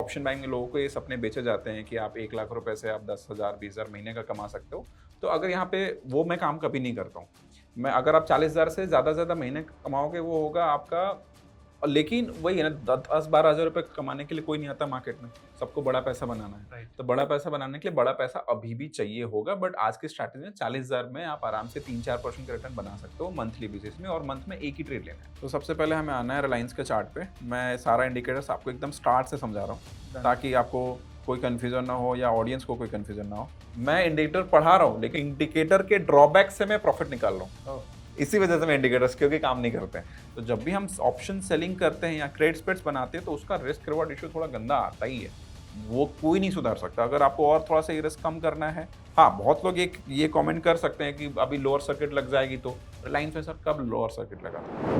Option buying में लोगों को ये सपने बेचे जाते हैं कि आप 1 लाख रुपए से आप 10,000 20,000 महीने का कमा सकते हो। तो अगर यहाँ पे वो मैं काम कभी नहीं करता हूँ। मैं अगर आप 40,000 से ज़्यादा महीने कमाओगे वो होगा आपका। लेकिन वही है ना, 10-12 हज़ार रुपए कमाने के लिए कोई नहीं आता मार्केट में। सबको बड़ा पैसा बनाना है। राइट। तो बड़ा पैसा बनाने के लिए बड़ा पैसा अभी भी चाहिए होगा, बट आज की स्ट्रैटेजी में 40,000 में आप आराम से 3-4% का रिटर्न बना सकते हो मंथली बेसिस में, और मंथ में एक ही ट्रेड लेना है। तो सबसे पहले हमें आना है रिलायंस के चार्ट पे। मैं सारा इंडिकेटर्स आपको एकदम स्टार्ट से समझा रहा हूँ ताकि आपको कोई कंफ्यूजन ना हो या ऑडियंस को कोई कंफ्यूजन ना हो। मैं इंडिकेटर पढ़ा रहा हूँ लेकिन इंडिकेटर के ड्रॉबैक से मैं प्रॉफिट निकाल रहा हूँ। इसी वजह से मैं इंडिकेटर्स क्योंकि काम नहीं करते हैं। तो जब भी हम ऑप्शन सेलिंग करते हैं या क्रेडिट स्प्रेड्स बनाते हैं तो उसका रिस्क रिवॉर्ड इशू थोड़ा गंदा आता ही है। वो कोई नहीं सुधार सकता। अगर आपको और थोड़ा सा ये रिस्क कम करना है, हाँ, बहुत लोग ये कमेंट कर सकते हैं कि अभी लोअर सर्किट लग जाएगी। तो रिलायंस में सर कब लोअर सर्किट लगा था?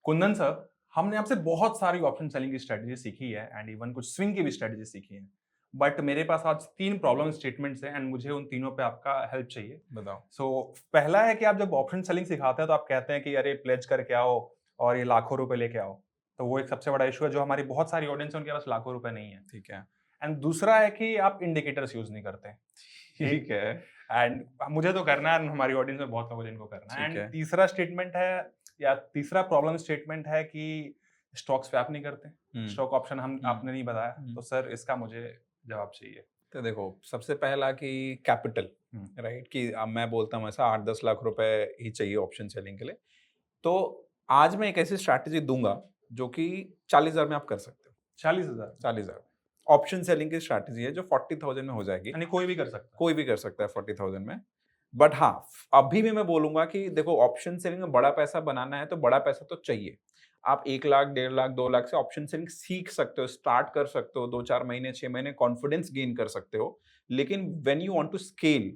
कुंदन सर, हमने आपसे बहुत सारी ऑप्शन सेलिंग की स्ट्रेटजी सीखी है एंड इवन कुछ स्विंग की भी स्ट्रेटजी सीखी है। बट मेरे पास आज 3 प्रॉब्लम स्टेटमेंट्स हैं एंड मुझे उन तीनों पे आपका हेल्प चाहिए। बताओ। पहला है कि आप जब ऑप्शन सेलिंग सिखाते हैं तो आप कहते हैं कि अरे प्लेज करके आओ और ये लाखों रुपए लेके आओ। तो वो एक सबसे बड़ा इशू है, जो हमारी बहुत सारी ऑडियंस है उनके पास लाखों रुपए नहीं है। ठीक है। एंड दूसरा है कि आप इंडिकेटर्स यूज नहीं करते। ठीक है। एंड मुझे तो करना है, हमारी ऑडियंस में बहुत लोगों को जिनको करना है। ठीक एंड है। तीसरा स्टेटमेंट है या तीसरा प्रॉब्लम स्टेटमेंट है कि स्टॉक्स पे आप नहीं करते, स्टॉक ऑप्शन हम आपने नहीं बताया। तो सर इसका मुझे जवाब चाहिए। तो देखो, सबसे पहला कि कैपिटल, राइट, कि अब मैं बोलता हूँ ऐसा 8-10 लाख रुपए ही चाहिए ऑप्शन सेलिंग के लिए। तो आज मैं एक ऐसी स्ट्रैटेजी दूंगा जो कि 40,000 में आप कर सकते हो। 40,000 40,000 ऑप्शन सेलिंग की स्ट्रैटेजी है जो 40,000 में हो जाएगी। यानी कोई भी कर सकता है। कोई भी कर सकता है 40,000 में। बट हाँ, अभी भी मैं बोलूंगा कि देखो, ऑप्शन सेलिंग में बड़ा पैसा बनाना है तो बड़ा पैसा तो चाहिए। आप 1 लाख, 1.5 लाख, 2 लाख से ऑप्शन सेलिंग सीख सकते हो, स्टार्ट कर सकते हो, 2-4 महीने, 6 महीने कॉन्फिडेंस गेन कर सकते हो। लेकिन when you want to scale,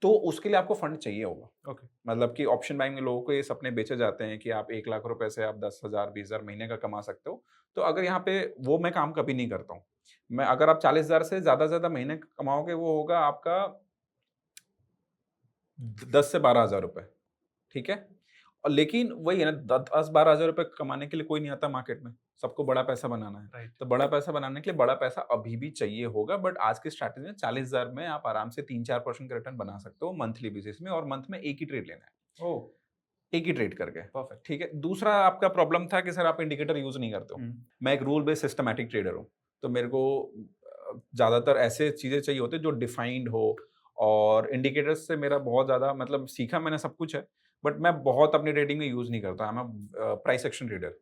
तो उसके लिए आपको फंड चाहिए होगा। ओके। मतलब कि ऑप्शन बाइंग में लोगों को ये सपने बेचे जाते हैं कि आप 1 लाख रुपए से आप 10,000 20,000 महीने का कमा सकते हो। तो अगर यहाँ पे वो मैं काम कभी नहीं करता हूँ। मैं अगर आप 40,000 से ज़्यादा महीने कमाओगे वो होगा आपका 10 से 12,000 रुपए, ठीक है? और लेकिन वही है ना, 10-12 हज़ार रुपए कमाने के लिए कोई नहीं आता मार्केट में। सबको बड़ा पैसा बनाना है। राइट। तो बड़ा पैसा बनाने के लिए बड़ा पैसा अभी भी चाहिए होगा, बट आज की स्ट्रैटेजी में 40,000 में आप आराम से 3-4% का रिटर्न बना सकते हो मंथली बेसिस में, और मंथ में एक ही ट्रेड लेना है। ओह, एक ही ट्रेड करके, परफेक्ट। ठीक है? दूसरा आपका प्रॉब्लम था कि सर आप इंडिकेटर यूज़ नहीं करते हो। मैं एक रूल बेस्ड सिस्टमैटिक ट्रेडर हूँ। तो मेरे को ज़्यादातर ऐसे चीज़ें चाहिए होती हैं जो डिफाइंड हो, और इंडिकेटर्स से मेरा बहुत ज़्यादा मतलब सीखा मैंने सब कुछ है, बट मैं बहुत अपनी ट्रेडिंग में यूज़ नहीं करता। I am price action trader.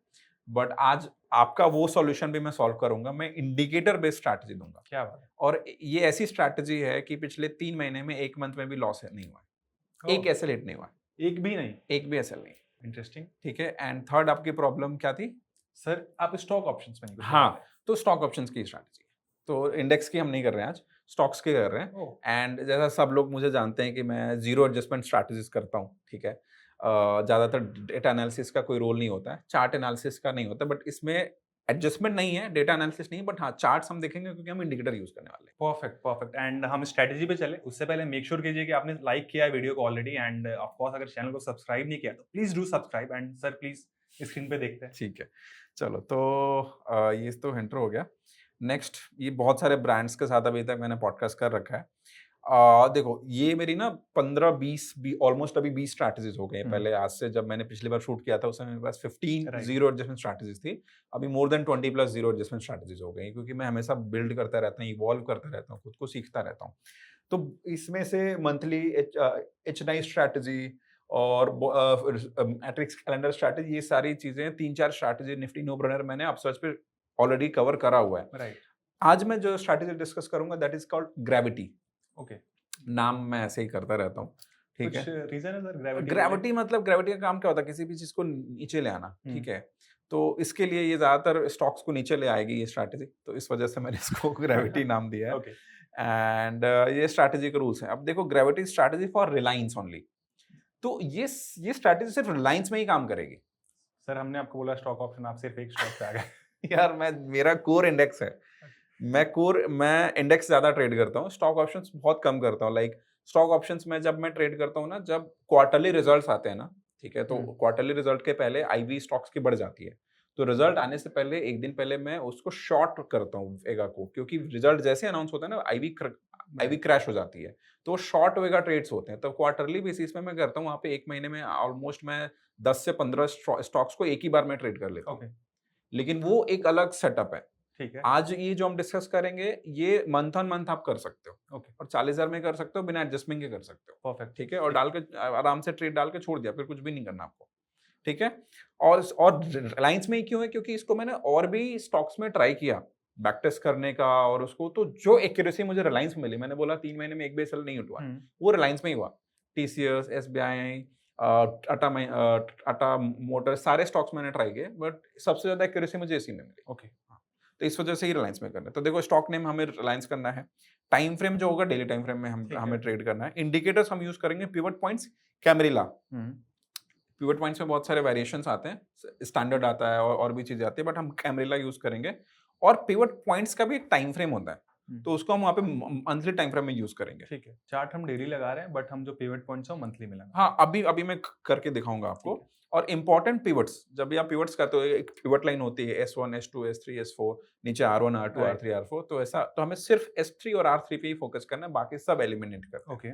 But आज आपका वो सॉल्यूशन भी मैं सॉल्व करूँगा। मैं इंडिकेटर बेस्ड स्ट्रैटेजी दूँगा, क्या बात है। और ये ऐसी स्ट्रैटेजी है कि पिछले 3 महीने में 1 मंथ में भी लॉस नहीं हुआ है। एक ओह, एसएल हिट नहीं हुआ है। एक भी नहीं। एक भी एसएल नहीं। इंटरेस्टिंग। ठीक है? एंड थर्ड आपकी प्रॉब्लम क्या थी? सर आप स्टॉक ऑप्शंस में नहीं कुछ बता हाँ, रहे। तो स्टॉक ऑप्शंस की स्ट्रैटेजी है। तो इंडेक्स की हम नहीं कर रहे हैं आज, स्टॉक्स की कर रहे हैं। ओह, एंड जैसा सब लोग मुझे जानते हैं कि मैं ज़ीरो एडजस्टमेंट स्ट्रैटेजीज़ करता हूँ, ठीक है? ज़्यादातर डेटा एनालिसिस का कोई रोल नहीं होता है, चार्ट एनालिसिस का नहीं होता, बट इसमें एडजस्टमेंट नहीं है, डेटा एनालिसिस नहीं है, बट हाँ, चार्ट्स हम देखेंगे क्योंकि हम इंडिकेटर यूज़ करने वाले हैं। Perfect perfect. एंड हम स्ट्रेटजी पे चले उससे पहले मेक श्योर कीजिए कि आपने लाइक किया है वीडियो को ऑलरेडी, एंड ऑफ कोर्स अगर चैनल को सब्सक्राइब नहीं किया तो please do subscribe. And sir please screen पे देखते हैं। ठीक है, चलो तो ये तो इंट्रो हो गया। नेक्स्ट, ये बहुत सारे ब्रांड्स के साथ अभी तक मैंने पॉडकास्ट कर रखा है। देखो, ये मेरी ना 15-20 बी ऑलमोस्ट अभी 20 स्ट्रैटेजीज़ हो गई हैं। पहले आज से जब मैंने पिछली बार शूट किया था उस समय मेरे पास 15 राइट। ज़ीरो एडजस्टमेंट स्ट्रैटेजीज़ थी। अभी more than 20 plus zero adjustment strategies हो गई हैं, क्योंकि मैं हमेशा बिल्ड करता रहता हूँ, इवॉल्व करता रहता हूँ, खुद को सीखता रहता हूँ। तो इसमें से मंथली एच9 स्ट्रैटेजी और मैट्रिक्स कैलेंडर स्ट्रैटेजी, ये सारी चीज़ें 3-4 स्ट्रैटेजी निफ्टी नो ब्रेनर मैंने अपसर्च पे ऑलरेडी कवर करा हुआ है। राइट। आज मैं जो स्ट्रैटेजी डिस्कस करूँगा that is called gravity. Okay. नाम मैं ऐसे ही करता रहता हूँ, ठीक कुछ है? रीजन है सर ग्रेविटी? ग्रेविटी मतलब ग्रेविटी का काम क्या होता है? किसी भी चीज़ को नीचे ले आना, ठीक है? तो इसके लिए ये ज़्यादातर स्टॉक्स को नीचे ले आएगी ये स्ट्रैटेजी, तो इस वजह से मैंने इसको ग्रेविटी नाम दिया है। ओके। एंड ये स्ट्रैटेजी के रूल्स हैं। अब देखो, gravity strategy for Reliance only. तो ये स्ट्रैटेजी सिर्फ रिलायंस में ही काम करेगी। सर हमने आपको बोला स्टॉक ऑप्शन, आप सिर्फ एक स्टॉक पे आ गए। यार, मेरा कोर इंडेक्स है। मैं इंडेक्स ज़्यादा ट्रेड करता हूँ, स्टॉक ऑप्शंस बहुत कम करता हूँ। लाइक स्टॉक ऑप्शंस में जब मैं ट्रेड करता हूँ ना, जब क्वार्टरली रिजल्ट्स आते हैं ना, ठीक है, तो क्वार्टरली रिजल्ट के पहले आईवी स्टॉक्स की बढ़ जाती है, तो रिजल्ट आने से पहले एक दिन पहले मैं उसको शॉर्ट करता हूँ वेगा को, क्योंकि रिजल्ट जैसे अनाउंस होता है ना आईवी क्रैश हो जाती है, तो शॉर्ट वेगा ट्रेड्स होते हैं। तो क्वार्टरली बेसिस में मैं करता हूँ, वहाँ पे एक महीने में ऑलमोस्ट मैं 10 से 15 स्टॉक्स को एक ही बार में ट्रेड कर लेता हूँ। ओके, लेकिन वो एक अलग सेटअप है। ठीक है। आज ये जो हम डिस्कस करेंगे, ये मंथ ऑन मंथ आप कर सकते हो, ओके, और 40,000 में कर सकते हो, बिना एडजस्टमेंट के कर सकते हो। परफेक्ट। ठीक है, और डाल के आराम से ट्रेड डाल के छोड़ दिया, फिर कुछ भी नहीं करना आपको। ठीक है, और रिलायंस में ही क्यों है, क्योंकि इसको मैंने और भी स्टॉक्स में ट्राई किया बैक टेस्ट करने का, और उसको तो जो एक्यूरेसी मुझे रिलायंस में मिली, मैंने बोला 3 महीने में एक भी सेल नहीं उठवा, वो रिलायंस में ही हुआ। टीसीएस, एसबीआई, टाटा मोटर्स, सारे स्टॉक्स मैंने ट्राई किए, बट सबसे ज्यादा एक्यूरेसी मुझे इसी में मिली। ओके, तो इस वजह से ही रिलायंस में करना है। तो देखो, स्टॉक नेम हमें रिलायंस करना है, टाइम फ्रेम जो होगा डेली टाइम फ्रेम में हमें ट्रेड करना है। इंडिकेटर्स हम यूज करेंगे pivot points, camarilla. Pivot points में बहुत सारे वेरिएशंस आते हैं, स्टैंडर्ड आता है और भी चीजें आती है, बट हम कैमरिला यूज करेंगे। और पिवट पॉइंट्स का भी एक टाइम फ्रेम होता है, तो उसको हम वहाँ पे मंथली टाइम फ्रेम में यूज करेंगे। ठीक है, चार्ट हम डेली लगा रहे हैं, बट हम जो पिवट पॉइंट्स है वो मंथली में लगा। हाँ, अभी मैं करके दिखाऊंगा आपको। और इंपॉर्टेंट पिवट्स, जब भी आप पिवट्स करते हो, एक पिवट लाइन होती है S1, S2, S3, S4, नीचे R1, R2, R3, R4, तो ऐसा, तो हमें सिर्फ S3 और R3 पे ही फोकस करना है, बाकी सब एलिमिनेट करना है। ओके,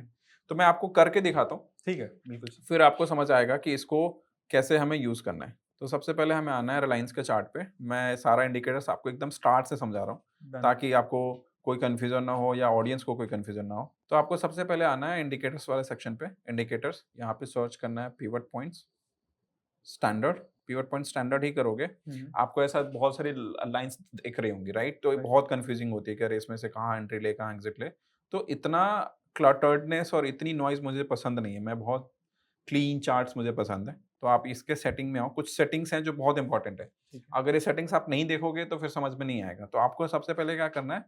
तो मैं आपको करके दिखाता हूँ, ठीक है, बिल्कुल। फिर आपको समझ आएगा कि इसको कैसे हमें यूज करना है। तो सबसे पहले हमें आना है रिलायंस के चार्ट पे। मैं सारा इंडिकेटर्स आपको एकदम स्टार्ट से समझा रहा हूँ, ताकि आपको कोई कंफ्यूजन ना हो या ऑडियंस को कोई कंफ्यूजन ना हो। तो आपको सबसे पहले आना है इंडिकेटर्स वाले सेक्शन पे। इंडिकेटर्स, यहाँ पे सर्च करना है pivot points standard. Pivot point standard ही करोगे, आपको ऐसा बहुत सारी लाइंस दिख रही होंगी, राइट? तो ये बहुत कंफ्यूजिंग होती है कि अरे इसमें से कहाँ एंट्री ले, कहाँ एग्जिट ले। तो इतना क्लटर्डनेस और इतनी नॉइज मुझे पसंद नहीं है। मैं बहुत क्लीन चार्ट्स मुझे पसंद है। तो आप इसके सेटिंग में आओ, कुछ सेटिंग्स हैं जो बहुत इंपॉर्टेंट है। अगर ये सेटिंग्स आप नहीं देखोगे तो फिर समझ में नहीं आएगा। तो आपको सबसे पहले क्या करना है,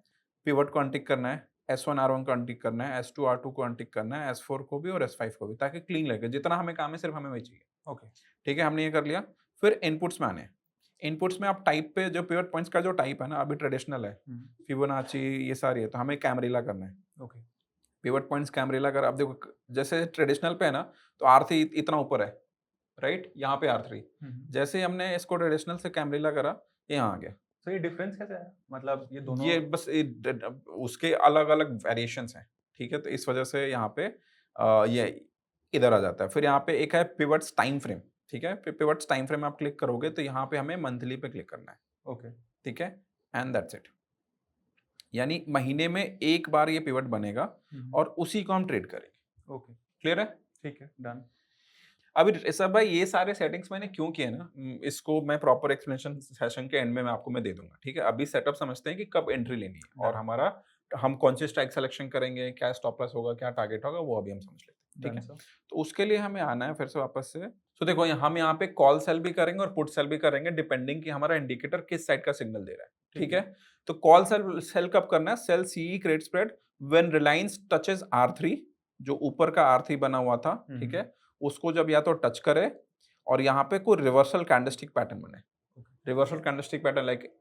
पिवट को अनटिक करना है, S1 R1 को अनटिक करना है, S2 R2 को अनटिक करना है, S4 को भी और S5 को भी, ताकि क्लीन लगे। जितना हमें काम है सिर्फ हमें वही चाहिए। ओके, ठीक है, हमने ये कर लिया। फिर इनपुट्स में आने हैं। इनपुट्स में आप टाइप पे, जो पिवट पॉइंट्स का जो टाइप है ना, अभी ट्रेडिशनल है, फिबोनाची, ये सारी है, तो हमें कैमरिला करना है। ओके, पिवट पॉइंट्स कैमरिला कर, अब देखो जैसे ट्रेडिशनल पे है ना, तो R3 इतना ऊपर है, राइट? यहाँ पे R3, जैसे ही हमने इसको ट्रेडिशनल से कैमरिला करा, ये यहाँ आ गया। तो ये डिफरेंस कैसे है? मतलब ये दोनों, ये बस उसके अलग अलग वेरिएशंस हैं। ठीक है, तो इस वजह से यहाँ पे ये इधर आ जाता है। फिर यहाँ पे एक है पिवट्स टाइम फ्रेम। ठीक है, पिवट्स टाइम फ्रेम आप क्लिक करोगे तो यहाँ पे हमें मंथली पे क्लिक करना है। ओके, ठीक है, एंड दैट्स इट। यानी महीने में एक बार ये पिवट बनेगा और उसी को हम ट्रेड करेंगे। ओके, क्लियर है? ठीक है, डन। अभी सब भाई, ये सारे सेटिंग्स मैंने क्यों किए ना, इसको मैं प्रॉपर एक्सप्लेनेशन सेशन के एंड में मैं दे दूंगा। ठीक है, अभी सेटअप समझते हैं कि कब एंट्री लेनी है और हम कौन सी स्ट्राइक सिलेक्शन करेंगे, क्या स्टॉप लॉस होगा, क्या टारगेट होगा, वो अभी हम समझ लेते हैं। ठीक है, तो उसके लिए हमें आना है फिर से वापस से। तो देखो, हम यहाँ पे कॉल सेल भी करेंगे और पुट सेल भी करेंगे, डिपेंडिंग कि हमारा इंडिकेटर किस साइड का सिग्नल दे रहा है। ठीक है, तो कॉल सेल कब करना है? Sell CE credit spread when Reliance touches R3, जो ऊपर का R3 बना हुआ था। ठीक है, उसको जब या तो टच करे और यहाँ पे कोई रिवर्सल कैंडलस्टिक पैटर्न बने। Reversal candlestick pattern like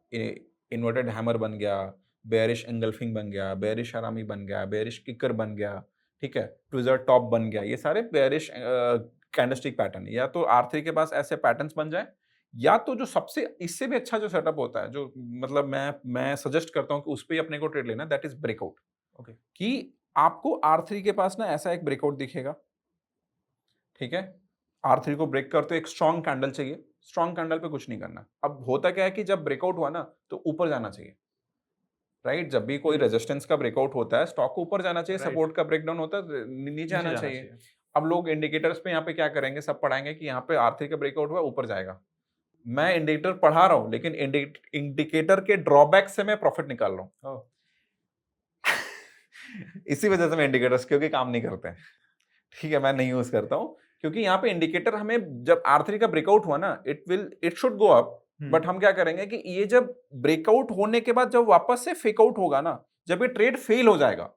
inverted hammer बन गया, बेयरिश एंगल्फिंग बन गया, बेयरिश हरामी बन गया, बेयरिश किकर बन गया। ठीक है, ट्विजर टॉप बन गया, ये सारे बेयरिश कैंडलस्टिक पैटर्न। या तो R3 के पास ऐसे पैटर्न्स बन जाए, या तो जो सबसे इससे भी अच्छा जो सेटअप होता है, जो मतलब मैं सजेस्ट करता हूँ कि उस पर ही अपने को ट्रेड लेना, दैट इज ब्रेकआउट। ओके, कि आपको R3 के पास ना ऐसा एक ब्रेकआउट दिखेगा। ठीक है, R3 को ब्रेक करते एक स्ट्रॉन्ग कैंडल चाहिए। स्ट्रॉन्ग कैंडल पे कुछ नहीं करना। अब होता क्या है कि जब ब्रेकआउट हुआ ना, तो ऊपर जाना चाहिए, राइट? जब भी कोई रेजिस्टेंस का ब्रेकआउट होता है, स्टॉक को ऊपर जाना चाहिए। सपोर्ट का ब्रेकडाउन होता है, नीचे आना चाहिए। अब लोग इंडिकेटर्स पे यहाँ पे क्या करेंगे, सब पढ़ाएंगे कि यहाँ पे R3 का ब्रेकआउट हुआ, ऊपर जाएगा। मैं इंडिकेटर पढ़ा रहा हूँ, लेकिन इंडिकेटर के ड्रॉबैक से मैं प्रॉफिट निकाल रहा हूँ। इसी वजह से मैं इंडिकेटर्स क्योंकि काम नहीं करते हैं। ठीक है, मैं नहीं यूज करता हूँ, क्योंकि यहाँ पे इंडिकेटर हमें जब R3 का ब्रेकआउट हुआ ना, it should go up, but हम क्या करेंगे कि ये जब ब्रेकआउट होने के बाद जब वापस से फेक आउट होगा ना, जब ये ट्रेड फेल हो जाएगा,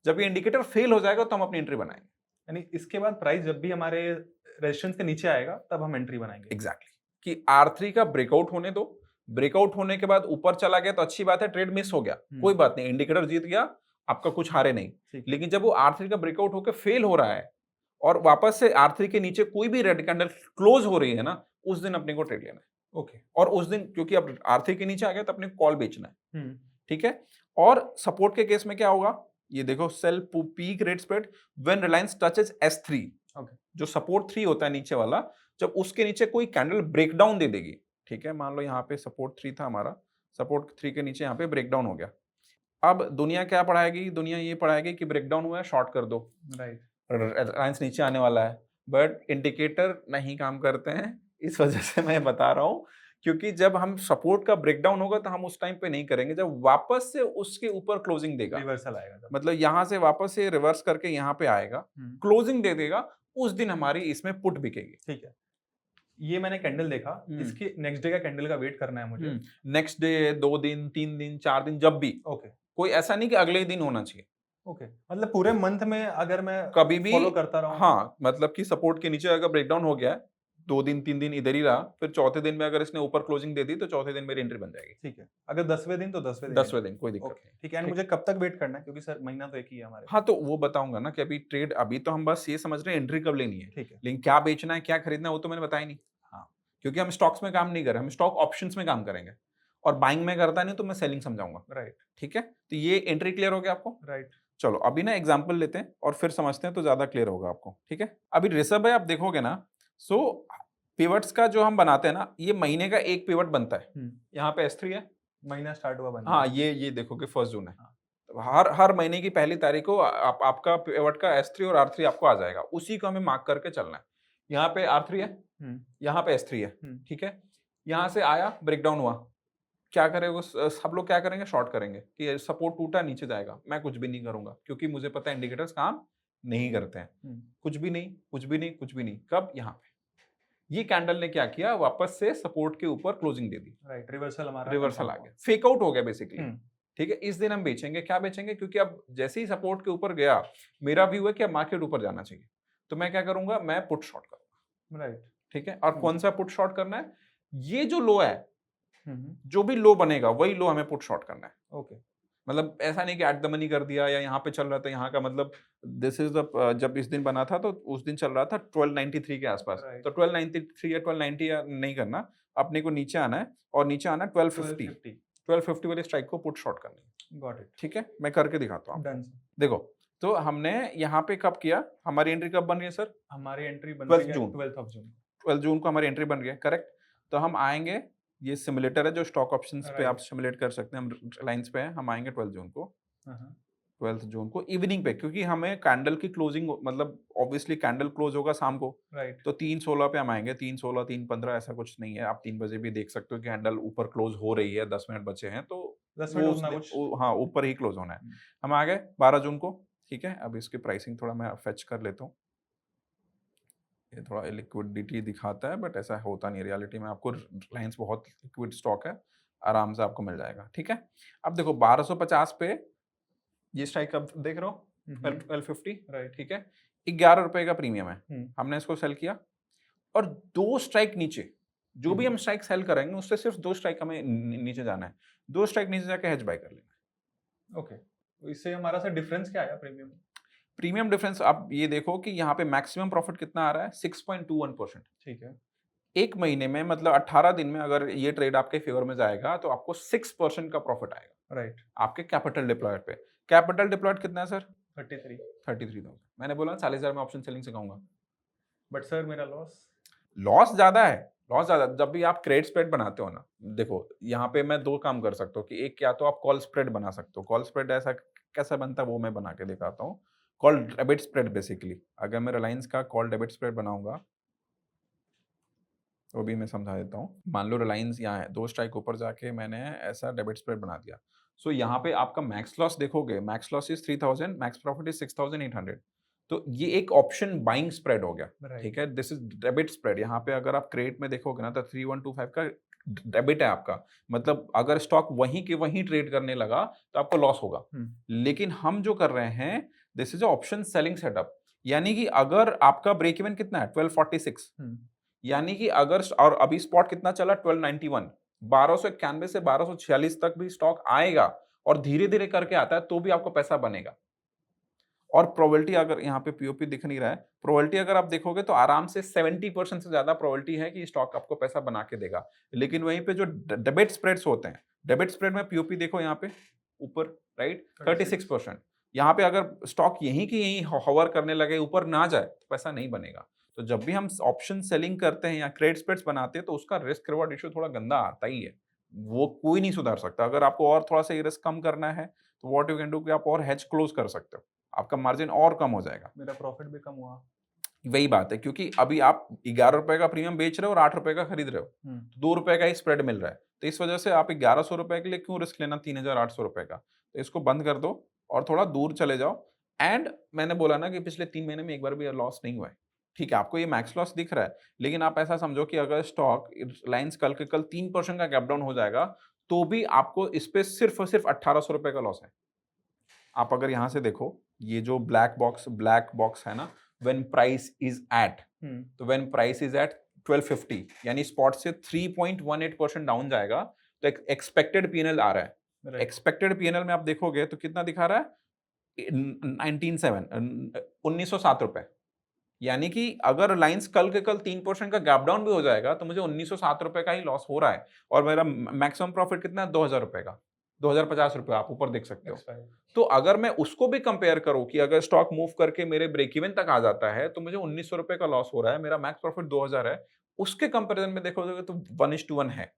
जब ये इंडिकेटर फेल हो जाएगा, तो हम अपनी एंट्री बनाएंगे। यानी इसके बाद प्राइस जब भी हमारे रेजिस्टेंस के नीचे आएगा, तब हम एंट्री बनाएंगे। एग्जैक्टली, कि R3 का ब्रेकआउट होने दो। ब्रेकआउट होने के बाद ऊपर चला गया तो अच्छी बात है, ट्रेड मिस हो गया, कोई बात नहीं, इंडिकेटर जीत गया, आपका कुछ हारे नहीं। लेकिन जब वो R3 का ब्रेकआउट होकर फेल हो रहा है और वापस से R3 के नीचे कोई भी रेड कैंडल क्लोज हो रही है ना, उस दिन अपने को ट्रेड लेना है। ओके। और उस दिन क्योंकि अब R3 के नीचे आ गया तो अपने कॉल बेचना है, हम्म। ठीक है। और सपोर्ट के केस में क्या होगा, ये देखो, sell peak rate spread when Reliance touches S3, okay. जो सपोर्ट 3 होता है नीचे वाला, जब उसके नीचे कोई कैंडल ब्रेकडाउन दे देगी, ठीक है। मान लो यहाँ पे सपोर्ट 3 था हमारा, सपोर्ट 3 के नीचे यहाँ पे ब्रेकडाउन हो गया। अब दुनिया क्या पढ़ाएगी, दुनिया ये पढ़ाएगी कि ब्रेकडाउन हुआ है, शॉर्ट कर दो, राइट। रिलायंस नीचे आने वाला है। बट इंडिकेटर नहीं काम करते हैं, इस वजह से मैं बता रहा हूँ, क्योंकि जब हम सपोर्ट का ब्रेकडाउन होगा तो हम उस टाइम पे नहीं करेंगे जब वापस से उसके ऊपर क्लोजिंग देगा, रिवर्सल आएगा तब। मतलब यहाँ से वापस से रिवर्स करके यहाँ पे आएगा, क्लोजिंग दे देगा, उस दिन हमारी इसमें पुट बिकेगी। ठीक है, ये मैंने कैंडल देखा, इसके नेक्स्ट डे का कैंडल का वेट करना है मुझे। नेक्स्ट डे, 2 दिन, 3 दिन, 4 दिन, जब भी। ओके। कोई ऐसा नहीं कि अगले ही दिन होना चाहिए। ओके, मतलब पूरे मंथ में अगर मैं कभी भी फॉलो करता रहूं। हाँ, मतलब कि सपोर्ट के नीचे अगर ब्रेकडाउन हो गया है, 2 दिन 3 दिन इधर ही रहा, फिर चौथे दिन में अगर इसने ऊपर क्लोजिंग दे दी तो चौथे दिन मेरी एंट्री बन जाएगी। ठीक है, अगर 10वें दिन तो 10वें दिन। 10वें दिन कोई दिक्कत ओके नहीं। ठीक है, एंड ठीक। मुझे कब तक वेट करना है, क्योंकि सर महीना तो एक ही है हमारे। हाँ, तो वो बताऊंगा ना कि अभी ट्रेड, अभी तो हम बस ये समझ रहे हैं एंट्री कब लेनी है, ठीक है। लेकिन क्या बेचना है, क्या खरीदना है, वो तो मैंने बताया नहीं। हाँ। क्योंकि हम स्टॉक्स में काम नहीं कर रहे, हम स्टॉक ऑप्शंस में काम करेंगे, और बाइंग में करता नहीं तो मैं सेलिंग समझाऊंगा। राइट। ठीक है, तो ये एंट्री क्लियर हो गया आपको। राइट। चलो अभी ना एग्जांपल लेते हैं और फिर समझते हैं तो ज्यादा क्लियर होगा आपको। ठीक है, अभी रिसर्व भाई आप देखोगे ना, सो पिवट्स का जो हम बनाते हैं ना, ये महीने का एक पिवट बनता है। यहाँ पे S3 है, महीना स्टार्ट हुआ बनना। हाँ, ये देखो कि 1 जून है। हाँ। तो हर महीने की पहली तारीख को आपका पिवट का S3 और R3 आपको आ जाएगा, उसी को हमें मार्क करके चलना है। यहाँ पे R3 है, यहाँ पे S3 है, ठीक है। यहाँ से आया, ब्रेकडाउन हुआ, क्या करेगा सब लोग, क्या करेंगे, शॉर्ट करेंगे कि सपोर्ट टूटा नीचे जाएगा। मैं कुछ भी नहीं करूंगा, क्योंकि मुझे पता है इंडिकेटर्स काम नहीं करते हैं। कुछ भी नहीं, कुछ भी नहीं, कुछ भी नहीं। कब, यहाँ पे ये कैंडल ने क्या किया, वापस से सपोर्ट के ऊपर क्लोजिंग दे दी। राइट, रिवर्सल हमारा रिवर्सल आ गया, फेक आउट हो गया बेसिकली। ठीक है, इस दिन हम बेचेंगे। क्या बेचेंगे, क्योंकि अब जैसे ही सपोर्ट के ऊपर गया, मेरा व्यू है कि अब मार्केट ऊपर जाना चाहिए, तो मैं क्या करूंगा, मैं पुट शॉर्ट करूंगा। राइट। ठीक है, और कौन सा पुट शॉर्ट करना है, ये जो लो है, जो भी लो बनेगा वही लो हमें पुट शॉर्ट करना है। ओके। मतलब ऐसा नहीं कि एट द मनी कर दिया या यहाँ पे चल रहा था, यहाँ का मतलब दिस इज द, जब इस दिन बना था तो उस दिन चल रहा था 1293 के आसपास। Right. तो 1293 या 1290 या नहीं करना, अपने को नीचे आना है, और नीचे आना है 1250 1250 वाली स्ट्राइक को पुट शॉर्ट करनी है। Got it. ठीक है, मैं करके दिखाता हूँ। डन। देखो, तो हमने यहाँ पे कब किया, हमारी एंट्री कब बन रही है सर, हमारी एंट्री बन 12 रही है जून। 12th of June. 12 जून को हमारी एंट्री बन गई है, करेक्ट। तो हम आएंगे, ये सिमुलेटर है जो स्टॉक ऑप्शंस पे आप Right. सिमुलेट कर सकते हैं, हम रिलायंस पे हैं, हम आएंगे 12 जून को, हाँ। 12 जून को इवनिंग पे, क्योंकि हमें कैंडल की क्लोजिंग, मतलब ऑब्वियसली कैंडल क्लोज होगा शाम को, राइट। तो 3:16 पे हम आएंगे। 3:16, 3:15 ऐसा कुछ नहीं है, आप 3 बजे भी देख सकते हो कि कैंडल ऊपर क्लोज हो रही है, 10 मिनट बचे हैं, तो 10 वो मिनट उस उतना दिन- कुछ। हाँ, ऊपर ही क्लोज होना है। हम आ गए 12 जून को, ठीक है। अब इसकी प्राइसिंग थोड़ा मैं फेच कर लेता हूँ, ये थोड़ा लिक्विडिटी दिखाता है, बट ऐसा होता नहीं रियलिटी में। आपको रिलायंस बहुत लिक्विड स्टॉक है, आराम से आपको मिल जाएगा। ठीक है, अब देखो 1250 पे ये स्ट्राइक अब देख रहे हो, 1250, राइट। ठीक है। 11 रुपए का प्रीमियम है, हम्म। हमने इसको सेल किया, और 2 स्ट्राइक नीचे, जो भी हम स्ट्राइक सेल करेंगे उससे सिर्फ 2 स्ट्राइक हमें नीचे जाना है, 2 स्ट्राइक नीचे जाके हेज बाय कर लेना है। ओके, तो इससे हमारा सर डिफरेंस क्या आया प्रीमियम? प्रीमियम डिफरेंस आप ये देखो कि यहाँ पे मैक्सिमम प्रॉफिट कितना आ रहा है, 6.21%। ठीक है। एक महीने में, मतलब 18 दिन में अगर ये ट्रेड आपके फेवर में जाएगा तो आपको 6% का प्रॉफिट आएगा, राइट। आपके कैपिटल डिप्लॉयड पे। कैपिटल डिप्लॉयड कितना है सर, 33। 33,000। मैंने बोला 40,000 में ऑप्शन सेलिंग सिखाऊंगा। बट सर मेरा लॉस। लॉस ज्यादा है, लॉस ज्यादा। जब भी आप क्रेडिट स्प्रेड बनाते हो ना, देखो यहाँ पे मैं 2 काम कर सकता हूँ कि एक, या तो आप कॉल स्प्रेड बना सकते हो। कॉल स्प्रेड ऐसा कैसा बनता है वो मैं बना के दिखाता हूँ। कॉल डेबिट स्प्रेड बेसिकली, अगर मैं रिलायंस का कॉल डेबिट स्प्रेड बनाऊंगा तो भी मैं समझा देता हूँ। मान लो रिलायंस यहाँ है, 2 स्ट्राइक ऊपर जाके मैंने ऐसा डेबिट स्प्रेड बना दिया। सो यहाँ पे आपका मैक्स लॉस देखोगे, max loss is 3000, max profit is 6800। तो ये एक ऑप्शन बाइंग स्प्रेड हो गया, ठीक है। This is debit spread. यहाँ पे अगर आप क्रेडिट में देखोगे ना तो 3125 का डेबिट है आपका, मतलब अगर स्टॉक वहीं के वहीं ट्रेड करने लगा तो आपको लॉस होगा। लेकिन हम जो कर रहे हैं, this is option selling setup, यानी कि अगर आपका ब्रेक इवन कितना है 1246, यानी कि अगर, और अभी स्पॉट कितना चला 1291, 1291 से 1246 तक भी स्टॉक आएगा और धीरे धीरे करके आता है तो भी आपको पैसा बनेगा। और प्रोबेबिलिटी अगर यहाँ पे पीओपी दिख नहीं रहा है, प्रोबेबिलिटी अगर आप देखोगे तो आराम से 70% से ज्यादा प्रोबेबिलिटी है कि स्टॉक आपको पैसा बना के देगा। लेकिन वहीं पे जो डेबिट स्प्रेड्स होते हैं, डेबिट स्प्रेड में पीओपी देखो यहाँ पे ऊपर, राइट, 36%। यहाँ पे अगर स्टॉक यहीं की यहीं हॉवर करने लगे, ऊपर ना जाए, तो पैसा नहीं बनेगा। तो जब भी हम ऑप्शन सेलिंग करते हैं या क्रेडिट स्प्रेड्स बनाते हैं तो उसका रिस्क रिवॉर्ड इश्यू थोड़ा गंदा आता ही है। वो कोई नहीं सुधार सकता। अगर आपको और थोड़ा सा ये रिस्क कम करना है तो व्हाट यू कैन डू कि आप और हेज क्लोज कर सकते हो, आपका मार्जिन और कम हो जाएगा। मेरा प्रॉफिट भी कम हुआ। वही बात है, क्योंकि अभी आप 11 रुपए का प्रीमियम बेच रहे हो और 8 रुपए का खरीद रहे हो, तो 2 रुपए का ही स्प्रेड मिल रहा है। तो इस वजह से आप 1100 रुपए के लिए क्यों रिस्क लेना 3800 रुपए का। तो इसको बंद कर दो और थोड़ा दूर चले जाओ। एंड मैंने बोला ना कि पिछले 3 महीने में एक बार भी लॉस नहीं हुआ है। ठीक है, आपको ये मैक्स लॉस दिख रहा है, लेकिन आप ऐसा समझो कि अगर स्टॉक रिलायंस कल के कल 3% का गैप डाउन हो जाएगा, तो भी आपको इस पे सिर्फ और सिर्फ 1800 रुपए का लॉस है। आप अगर यहां से देखो, ये जो ब्लैक बॉक्स है ना, व्हेन प्राइस इज एट, तो व्हेन प्राइस इज एट 1250, यानी स्पॉट से 3.18% डाउन जाएगा, तो एक एक्सपेक्टेड पीएनएल आ रहा है। एक्सपेक्टेड पीएनएल में आप देखोगे तो कितना दिखा रहा है, 1907 रुपए। यानी कि अगर रिलायंस कल के कल 3% का गैप डाउन भी हो जाएगा तो मुझे 1907 रुपए का ही लॉस हो रहा है, और मेरा मैक्सिमम प्रॉफिट कितना है, 2000 रुपए का, 2050 रुपए, आप ऊपर देख सकते हो। तो अगर मैं उसको भी कंपेयर करूं कि अगर स्टॉक मूव करके मेरे ब्रेक इवन तक आ जाता है तो मुझे 1900 रुपए का लॉस हो रहा है, मेरा मैक्स प्रॉफिट 2000 है, उसके कंपैरिजन में देखोगे तो 1:1 है।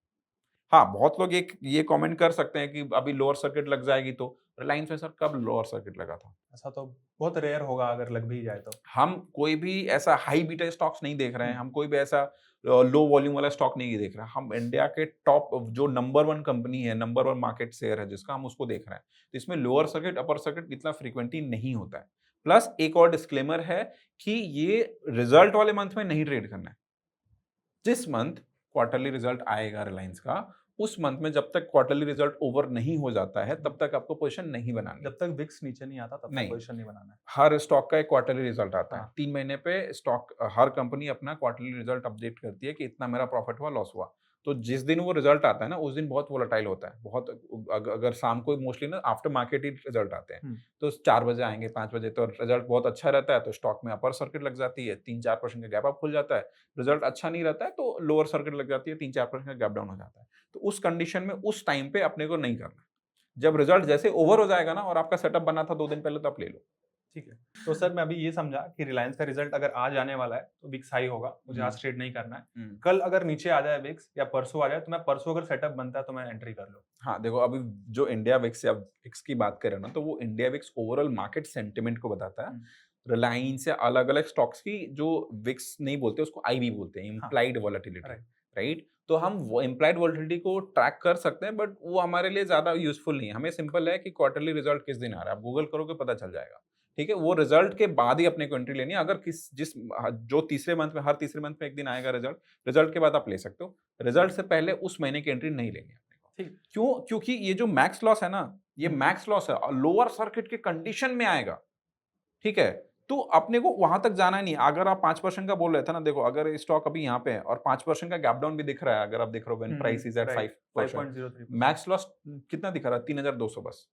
हाँ, बहुत लोग ये कमेंट कर सकते हैं कि अभी लोअर सर्किट लग जाएगी, तो रिलायंस में सर कब लोअर सर्किट लगा था? ऐसा तो बहुत रेयर होगा अगर लग भी जाए तो। हम कोई भी ऐसा हाई बीटा स्टॉक्स नहीं देख रहे हैं, हम कोई भी ऐसा लो वॉल्यूम वाला स्टॉक नहीं देख रहे हैं। हम इंडिया के टॉप जो नंबर 1 कंपनी है, नंबर 1 मार्केट शेयर है जिसका, हम उसको देख रहे हैं। तो इसमें लोअर सर्किट अपर सर्किट इतना फ्रीक्वेंटली नहीं होता है। प्लस एक और डिस्क्लेमर है कि ये रिजल्ट वाले मंथ में नहीं ट्रेड करना है। जिस मंथ क्वार्टरली रिजल्ट आएगा रिलायंस का, उस मंथ में जब तक क्वार्टरली रिजल्ट ओवर नहीं हो जाता है तब तक आपको पोजीशन नहीं बनानी। जब तक विक्स नीचे नहीं आता तब तक नहीं। पोजीशन नहीं बनाना है। हर स्टॉक का एक क्वार्टरली रिजल्ट आता है। हाँ। 3 महीने पे स्टॉक हर कंपनी अपना क्वार्टरली रिजल्ट अपडेट करती है कि इतना मेरा प्रॉफिट हुआ, लॉस हुआ। तो जिस दिन वो रिजल्ट आता है ना, उस दिन बहुत वोलेटाइल होता है। बहुत अगर शाम को मोस्टली ना आफ्टर मार्केट ही रिजल्ट आते हैं। तो 4 बजे आएंगे, 5 बजे, तो रिजल्ट बहुत अच्छा रहता है तो स्टॉक में अपर सर्किट लग जाती है, 3-4% का गैप अप खुल जाता है। रिजल्ट अच्छा नहीं रहता है तो लोअर सर्किट लग जाती है, 3-4% का गैप डाउन हो जाता है। तो उस कंडीशन में उस टाइम पे अपने को नहीं करना। जब रिजल्ट जैसे ओवर हो जाएगा ना और आपका सेटअप बना था 2 दिन पहले, तो आप ले लो। ठीक है। तो सर मैं अभी ये समझा कि रिलायंस का रिजल्ट अगर आज आने वाला है तो विक्स हाई होगा, मुझे आज ट्रेड नहीं करना है। कल अगर नीचे आ जाए विक्स या परसों आ जाए तो मैं परसों अगर सेटअप बनता है तो मैं एंट्री कर लूँ। हाँ, देखो अभी जो इंडिया विक्स या विक्स की बात करें ना, तो वो India VIX overall market sentiment को बताता है। रिलायंस या अलग-अलग स्टॉक्स की जो विक्स नहीं बोलते, उसको आईवी बोलते हैं, इम्प्लाइड वोलेटिलिटी, राइट? तो हम वो इम्प्लाइड वोलेटिलिटी को ट्रैक कर सकते हैं, बट वो हमारे लिए ज़्यादा यूज़फुल नहीं है। हमें सिंपल है कि क्वार्टरली रिजल्ट किस दिन आ रहा है, आप गूगल करोगे पता चल जाएगा, ठीक है? वो रिजल्ट के बाद ही अपने को एंट्री लेनी है। अगर जो तीसरे मंथ में, हर तीसरे मंथ में एक दिन आएगा रिजल्ट, रिजल्ट के बाद आप ले सकते हो। रिजल्ट से पहले उस महीने की एंट्री नहीं लेनी है अपने को। ठीक। क्यों? क्योंकि ये जो मैक्स लॉस है ना, ये मैक्स लॉस है, लोअर सर्किट के कंडीशन में आएगा, ठीक है? तो अपने को वहां तक जाना नहीं है। अगर आप 5% का बोल रहे थे ना, देखो अगर स्टॉक अभी यहाँ पे है और 5% का गैप डाउन भी दिख रहा है, अगर आप देख रहे हो when price is at 5%, 5.03%। Max loss कितना दिखा रहा है, 3200 बस।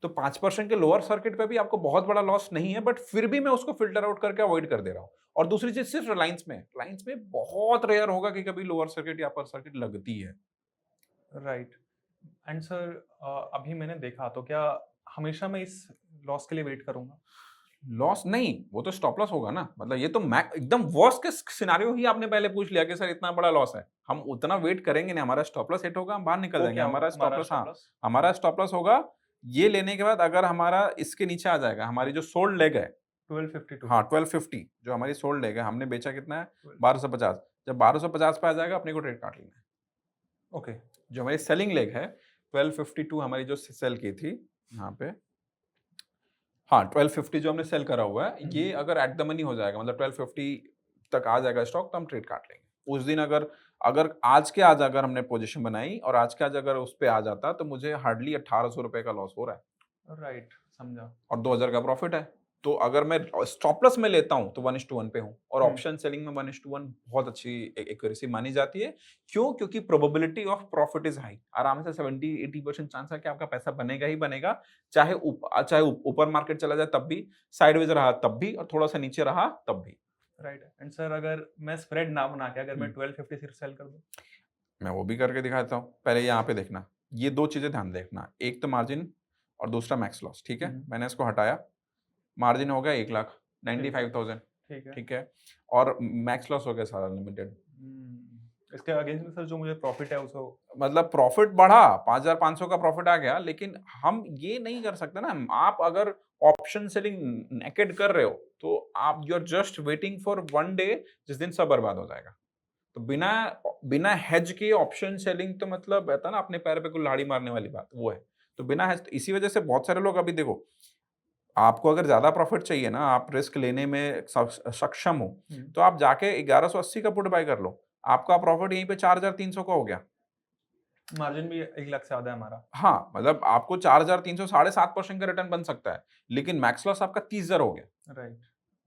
तो 5% के लोअर सर्किट पे भी आपको बहुत बड़ा लॉस नहीं है, बट फिर भी मैं उसको फिल्टर आउट करके अवॉइड कर दे रहा हूँ। और दूसरी चीज सिर्फ रिलायंस में बहुत रेयर होगा कि कभी लोअर सर्किट या अपर सर्किट लगती है। राइट। एंड सर अभी मैंने देखा, तो क्या हमेशा मैं इस लॉस के लिए वेट करूंगा? लॉस नहीं, वो तो स्टॉप लॉस होगा ना। मतलब ये तो एकदम वर्स्ट के सिनेरियो ही आपने पहले पूछ लिया कि सर इतना बड़ा लॉस है, हम उतना वेट करेंगे नहीं, हमारा स्टॉप लॉस हिट होगा, हम बाहर निकल जाएंगे। हमारा स्टॉप लॉस, हाँ, हमारा स्टॉप लॉस होगा ये लेने के बाद अगर हमारा इसके नीचे आ जाएगा, हमारी जो सोल्ड लेग है 1252, हाँ 1250, जो हमारी सोल्ड लेग है, हमने बेचा कितना है 1250, जब 1250 पे आ जाएगा अपने को ट्रेड काट लेना है। ओके। जो हमारी सेलिंग लेग है 1252 हमारी जो सेल की थी यहाँ पे, हाँ 1250 जो हमने सेल करा हुआ है, ये अगर एट द मनी हो जाएगा, मतलब 1250 तक आ जाएगा स्टॉक, तो हम ट्रेड काट लेंगे। उस दिन अगर अगर आज के आज अगर हमने पोजीशन बनाई और आज के आज अगर उस पे आ जाता, तो मुझे हार्डली 1800 रुपए का लॉस हो रहा है। राइट, समझा। और 2000 का प्रॉफिट है। तो अगर मैं स्टॉप लॉस में लेता हूँ तो 1:1 पे हूँ और हम्म, ऑप्शन सेलिंग में 1:1 बहुत अच्छी एक्यूरेसी मानी जाती है। क्यों? क्योंकि probability of profit is high. आराम से 70-80% चांस है कि आपका पैसा बनेगा ही बनेगा, चाहे ऊपर मार्केट चला जाए तब भी, साइडवेज रहा तब भी और थोड़ा सा नीचे रहा तब भी। राइट। एंड सर अगर मैं स्प्रेड ना बना के अगर मैं हम्म। 1256 सेल कर दूं? मैं वो भी करके दिखाता हूँ। पहले ओके यहाँ सर। पे देखना, ये 2 चीज़ें ध्यान देखना, एक तो मार्जिन और दूसरा मैक्स लॉस, ठीक है? हम्म, मैंने इसको हटाया, मार्जिन हो गया 1 लाख, ठीक है। 95,000, ठीक है। ठीक है? और मैक्स लॉस हो गया सारा अनलिमिटेड। इसके अगेंस्ट में सर जो मुझे प्रॉफिट है उसको? मतलब प्रॉफिट बढ़ा, 5,500 का प्रॉफिट आ गया, लेकिन हम ये नहीं कर सकते ना, आप अगर ऑप्शन सेलिंग नेकेड कर रहे हो, तो आप you are just waiting for one day जिस दिन सब बर्बाद हो जाएगा। तो बिना बिना हेज के ऑप्शन सेलिंग तो मतलब रहता है ना अपने पैर पे कुल्हाड़ी मारने वाली बात, वो है। तो बिना हेज इसी वजह से बहुत सारे लोग अभी देखो, आपको अगर ज़्यादा प्रॉफिट चाहिए ना, आप रिस्क लेने में सक्षम हो, तो आप जाके 1180 का पुट बाय कर लो। आपका प्रॉफिट यहीं पे 4,300 का हो गया। मार्जिन भी 1 लाख से ज्यादा है हमारा। हाँ, मतलब आपको 4,300 7.5% का रिटर्न बन सकता है, लेकिन मैक्स लॉस आपका 30,000 हो गया। राइट।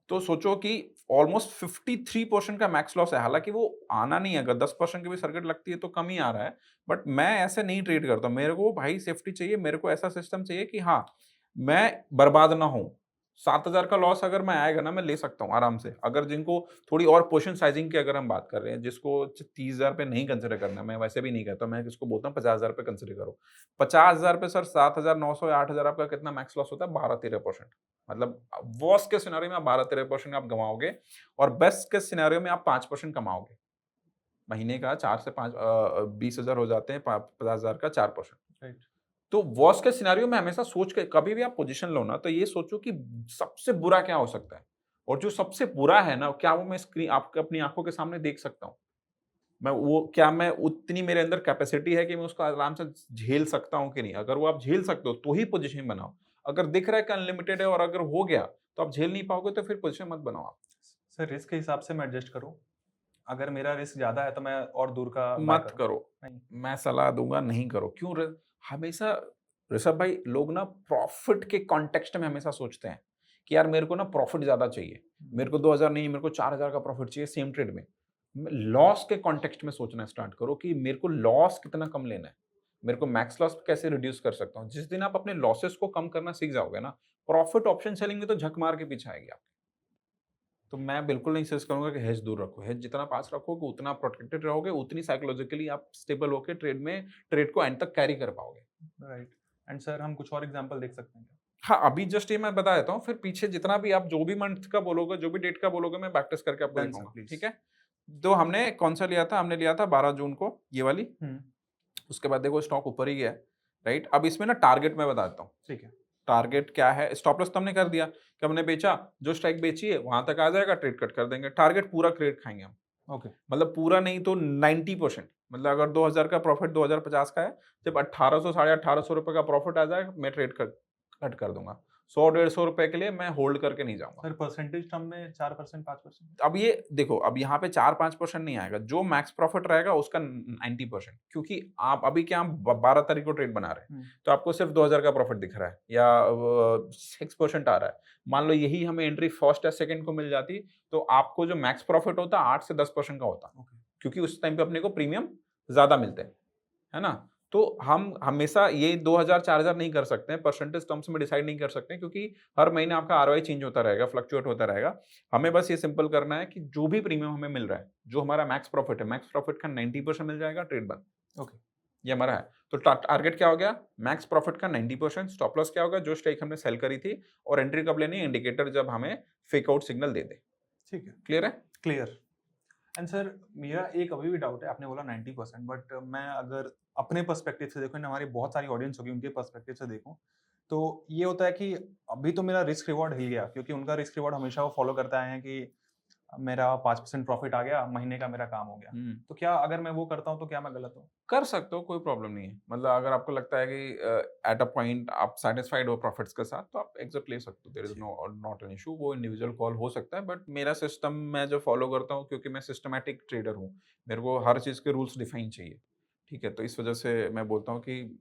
तो सोचो कि ऑलमोस्ट 53% का मैक्स लॉस है। हालाँकि वो आना नहीं है, अगर 10% की भी सर्किट लगती है तो कम ही आ रहा है। बट मैं ऐसे नहीं ट्रेड करता हूँ। मेरे को भाई सेफ्टी चाहिए, मेरे को ऐसा सिस्टम चाहिए कि हाँ, मैं बर्बाद ना होऊँ। 7,000 का लॉस अगर मैं आएगा ना, मैं ले सकता हूँ आराम से। अगर जिनको थोड़ी और पोज़ीशन साइज़िंग की अगर हम बात कर रहे हैं, जिसको 30,000 पे नहीं कंसीडर करना, मैं वैसे भी नहीं कहता, मैं किसको बोलता हूँ 50,000 पे कंसीडर करो। 50,000 पे सर 7,900 या 8,000 आपका कितना मैक्स लॉस होता है? 12-13%। मतलब वर्स्ट केस सिनेरियो में आप 12-13% आप गँवाओगे और बेस्ट केस सिनेरियो में आप 5% कमाओगे। महीने का 4 से 5 20,000 हो जाते हैं, पा 50,000 का 4%। राइट। तो वर्स्ट केस सिनेरियो में हमेशा सोच के कभी भी आप पोज़ीशन लो ना, तो ये सोचो कि सबसे बुरा क्या हो सकता है? और जो सबसे बुरा है ना, क्या वो मैं स्क्रीन आपको अपनी आँखों के सामने देख सकता हूँ? मैं उतनी मेरे अंदर कैपेसिटी है कि मैं उसको आराम से झेल सकता हूँ कि नहीं? अगर वो आप झेल सकते हो, तो ही पोज़ीशन बनाओ। अगर दिख रहा है कि अनलिमिटेड है और अगर हो गया, तो आप झेल नहीं पाओगे तो फिर पोज़ीशन मत बनाओ आप। सर रिस्क के हिसाब से मैं एडजस्ट करूं? अगर मेरा रिस्क ज्यादा है तो मैं और दूर का बाय मत करूं? करो। नहीं। मैं सलाह दूँगा नहीं करो। क्यों हमेशा ऋषभ भाई लोग ना प्रॉफ़िट के कॉन्टेक्स्ट में हमेशा सोचते हैं, कि यार मेरे को ना प्रॉफ़िट ज़्यादा चाहिए। मेरे को 2,000 नहीं, मेरे को 4,000 का प्रॉफ़िट चाहिए सेम ट्रेड में। लॉस के कॉन्टेक्स्ट में सोचना स्टार्ट करो कि मेरे को लॉस कितना कम लेना है। मेरे को मैक्स लॉस कैसे रिड्यूस कर सकता हूँ। जिस दिन आप अपने लॉसेस को कम करना सीख जाओगे ना, प्रॉफ़िट ऑप्शन सेलिंग में तो झक मार के पीछे आएगी आपके। तो मैं बिल्कुल नहीं सजेस्ट करूँगा कि हेज दूर रखो। हेज जितना पास रखोगे उतना प्रोटेक्टेड रहोगे, उतनी साइकोलॉजिकली आप स्टेबल होके ट्रेड को एंड तक कैरी कर पाओगे। राइट। एंड सर हम कुछ और एग्जांपल देख सकते हैं क्या? हाँ, अभी जस्ट ये मैं बता देता हूँ, फिर पीछे जितना भी आप जो भी मंथ का बोलोगे, जो भी डेट का बोलोगे, मैं बैक टेस्ट करके आपको डन सर दिखाऊँगा, प्लीज। ठीक है? तो हमने कौन-सा लिया था? हमने लिया था 12 जून को, ये वाली। हम्म। उसके बाद देखो स्टॉक ऊपर ही गया है, राइट? अब इसमें ना टारगेट मैं बता देता हूँ। ठीक है। टारगेट क्या है? स्टॉप लॉस तो हमने कर दिया कि हमने बेचा, जो स्ट्राइक बेची है, वहाँ तक आ जाएगा, ट्रेड कट कर देंगे। टारगेट पूरा क्रेडिट खाएँगे हम। ओके। मतलब पूरा नहीं तो 90%। मतलब अगर 2,000 का प्रॉफिट 2,050 का है, जब 1,800 साढ़े 1,800 रुपए का प्रॉफिट आ जाएगा, मैं ट्रेड कट कट कर दूँगा। 100 डेढ़ सौ रुपए के लिए मैं होल्ड करके नहीं जाऊँगा। सर परसेंटेज टर्म में 4%, 5%? अब ये देखो, अब यहाँ पे 4-5% नहीं आएगा, जो मैक्स प्रॉफिट रहेगा उसका 90%, क्योंकि आप अभी क्या हम 12 तारीख को ट्रेड बना रहे हैं, तो आपको सिर्फ 2,000 का प्रॉफिट दिख रहा है या 6% आ रहा है। मान लो यही हमें एंट्री फर्स्ट या सेकंड को मिल जाती, तो आपको जो मैक्स प्रॉफिट होता 8 से 10% का होता, ओके। क्योंकि उस टाइम पे अपने को प्रीमियम ज़्यादा मिलते हैं, है ना? तो हम हमेशा ये 2,000 4,000 नहीं कर सकते हैं, परसेंटेज टर्म्स में डिसाइड नहीं कर सकते हैं, क्योंकि हर महीने आपका आरओआई चेंज होता रहेगा, फ्लक्चुएट होता रहेगा। हमें बस ये सिंपल करना है कि जो भी प्रीमियम हमें मिल रहा है, जो हमारा मैक्स प्रॉफिट है, मैक्स प्रॉफिट का 90% मिल जाएगा, ट्रेड बंद। ओके। ये हमारा है। तो टारगेट क्या हो गया? मैक्स प्रॉफिट का 90%, स्टॉप लॉस क्या होगा? जो स्ट्राइक हमने सेल करी थी, और एंट्री कब लेनी है? इंडिकेटर जब हमें फेक आउट सिग्नल दे दे। ठीक है। क्लियर है? क्लियर। एंड सर मेरा एक अभी भी डाउट है, आपने बोला 90%, बट मैं अगर अपने पर्सपेक्टिव से देखूं, हमारी बहुत सारी ऑडियंस होगी, उनके पर्सपेक्टिव से देखूं, तो ये होता है कि अभी तो मेरा रिस्क रिवॉर्ड हिल गया, क्योंकि उनका रिस्क रिवॉर्ड हमेशा वो फॉलो करता है कि मेरा 5% प्रॉफिट आ गया, महीने का मेरा काम हो गया। हुँ। तो क्या अगर मैं वो करता हूँ तो क्या मैं गलत हूँ? कर सकते हो, कोई प्रॉब्लम नहीं है। मतलब अगर आपको लगता है कि एट अ पॉइंट आप सैटिस्फाइड हो प्रॉफिट्स के साथ, तो आप एग्ज़िट ले सकते हो। देयर इज़ ठीक। No not an issue. वो इंडिविजुअल कॉल हो सकता है, बट मेरा सिस्टम मैं जो फॉलो करता हूँ, क्योंकि मैं सिस्टमैटिक ट्रेडर हूँ। मेरे को हर चीज़ के रूल्स डिफाइन चाहिए। ठीक है? तो इस वजह से मैं बोलता हूँ कि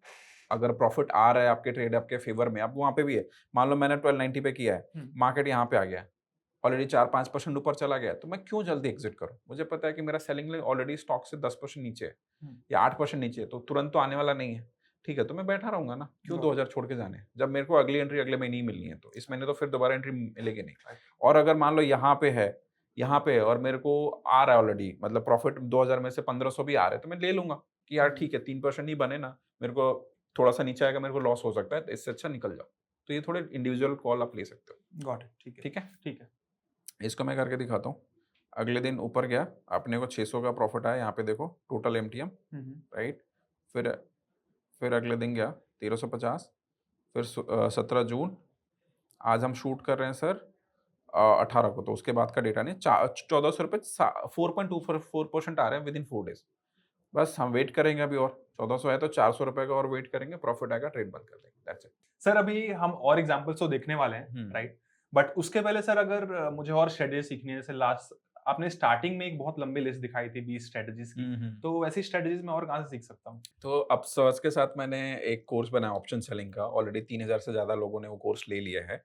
अगर प्रॉफिट आ रहा है आपके ट्रेड आपके फेवर में, अब वहाँ पे भी है, मान लो मैंने 1290 पे किया है, मार्केट यहाँ पे आ गया है, ऑलरेडी 4-5% ऊपर चला गया है, तो मैं क्यों जल्दी एग्जिट करूँ? मुझे पता है कि मेरा सेलिंग लाइन ऑलरेडी स्टॉक से 10% नीचे है या 8% नीचे है, तो तुरंत तो आने वाला नहीं है। ठीक है, तो मैं बैठा रहूंगा ना, क्यों 2000 छोड़ के जाने, जब मेरे को अगली एंट्री अगले महीने ही मिलनी है, तो इस महीने तो फिर दोबारा एंट्री मिलेगी नहीं। और अगर मान लो यहाँ पे है, यहाँ पे है और मेरे को आ रहा है ऑलरेडी, मतलब प्रॉफिट 2000 में से 1500 भी आ रहे हैं, तो मैं ले लूंगा कि यार ठीक है 3% ही बने ना, मेरे को थोड़ा सा नीचे आएगा, मेरे को लॉस हो सकता है, तो इससे अच्छा निकल जाओ। तो ये थोड़े इंडिविजुअल कॉल आप ले सकते हो। गॉट इट, ठीक है, ठीक है, ठीक है। इसको मैं करके दिखाता हूँ। अगले दिन ऊपर गया, अपने को 600 का प्रॉफिट आया, यहाँ पे देखो टोटल एमटीएम, राइट। फिर अगले दिन गया 1350, फिर 17 जून, आज हम शूट कर रहे हैं सर 18 को, तो उसके बाद का डेटा नहीं, 1400 रुपये, 4.24% आ रहे हैं विद इन 4 डेज। बस हम वेट करेंगे अभी, और 1400 है तो 400 रुपये का और वेट करेंगे, प्रॉफिट आएगा, ट्रेड बंद कर देंगे, दैट्स इट। सर अभी हम और एग्जांपल्स तो देखने वाले हैं, राइट? बट उसके पहले सर अगर मुझे और स्ट्रेटजी सीखनी है, जैसे लास्ट आपने स्टार्टिंग में एक बहुत लंबी लिस्ट दिखाई थी 20 स्ट्रेटजीज की, तो वैसी स्ट्रेटजीज मैं और कहाँ से सीख सकता हूँ? तो अब सर्च के साथ मैंने एक कोर्स बनाया ऑप्शन सेलिंग का, ऑलरेडी 3000 से ज़्यादा लोगों ने वो कोर्स ले लिया है।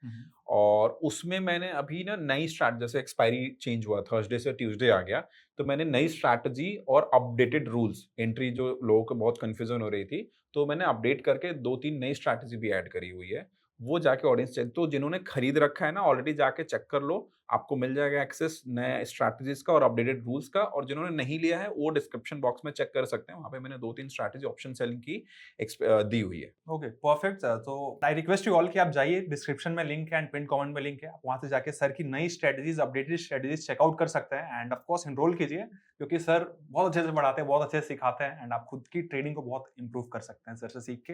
और उसमें मैंने अभी ना नई स्टार्ट, जैसे एक्सपायरी चेंज हुआ, थर्सडे से ट्यूसडे आ गया, तो मैंने नई स्ट्रैटेजी और अपडेटेड रूल्स, एंट्री जो लोगों को बहुत कंफ्यूजन हो रही थी, तो मैंने अपडेट करके 2-3 नई स्ट्रैटेजी भी ऐड करी हुई है। वो जाके ऑडियंस चेक, तो जिन्होंने खरीद रखा है ना ऑलरेडी, जाके चेक कर लो, आपको मिल जाएगा एक्सेस नए स्ट्रैटेजीज का और अपडेटेड रूल्स का। और जिन्होंने नहीं लिया है वो डिस्क्रिप्शन बॉक्स में चेक कर सकते हैं, वहाँ पे मैंने 2-3 स्ट्रैटेजी ऑप्शन सेलिंग की दी हुई है। Okay, perfect sir. तो आई रिक्वेस्ट यू ऑल कि आप जाइए, डिस्क्रिप्शन में लिंक है एंड पिन कमेंट में लिंक है, आप वहां से जाके सर की नई स्ट्रेटजीज, अपडेटेड स्ट्रेटजीज चेकआउट कर सकते हैं एंड ऑफ कोर्स एनरोल कीजिए, क्योंकि सर बहुत अच्छे से पढ़ाते हैं, बहुत अच्छे से सिखाते हैं एंड आप खुद की ट्रेडिंग को बहुत इंप्रूव कर सकते हैं सर से सीख के।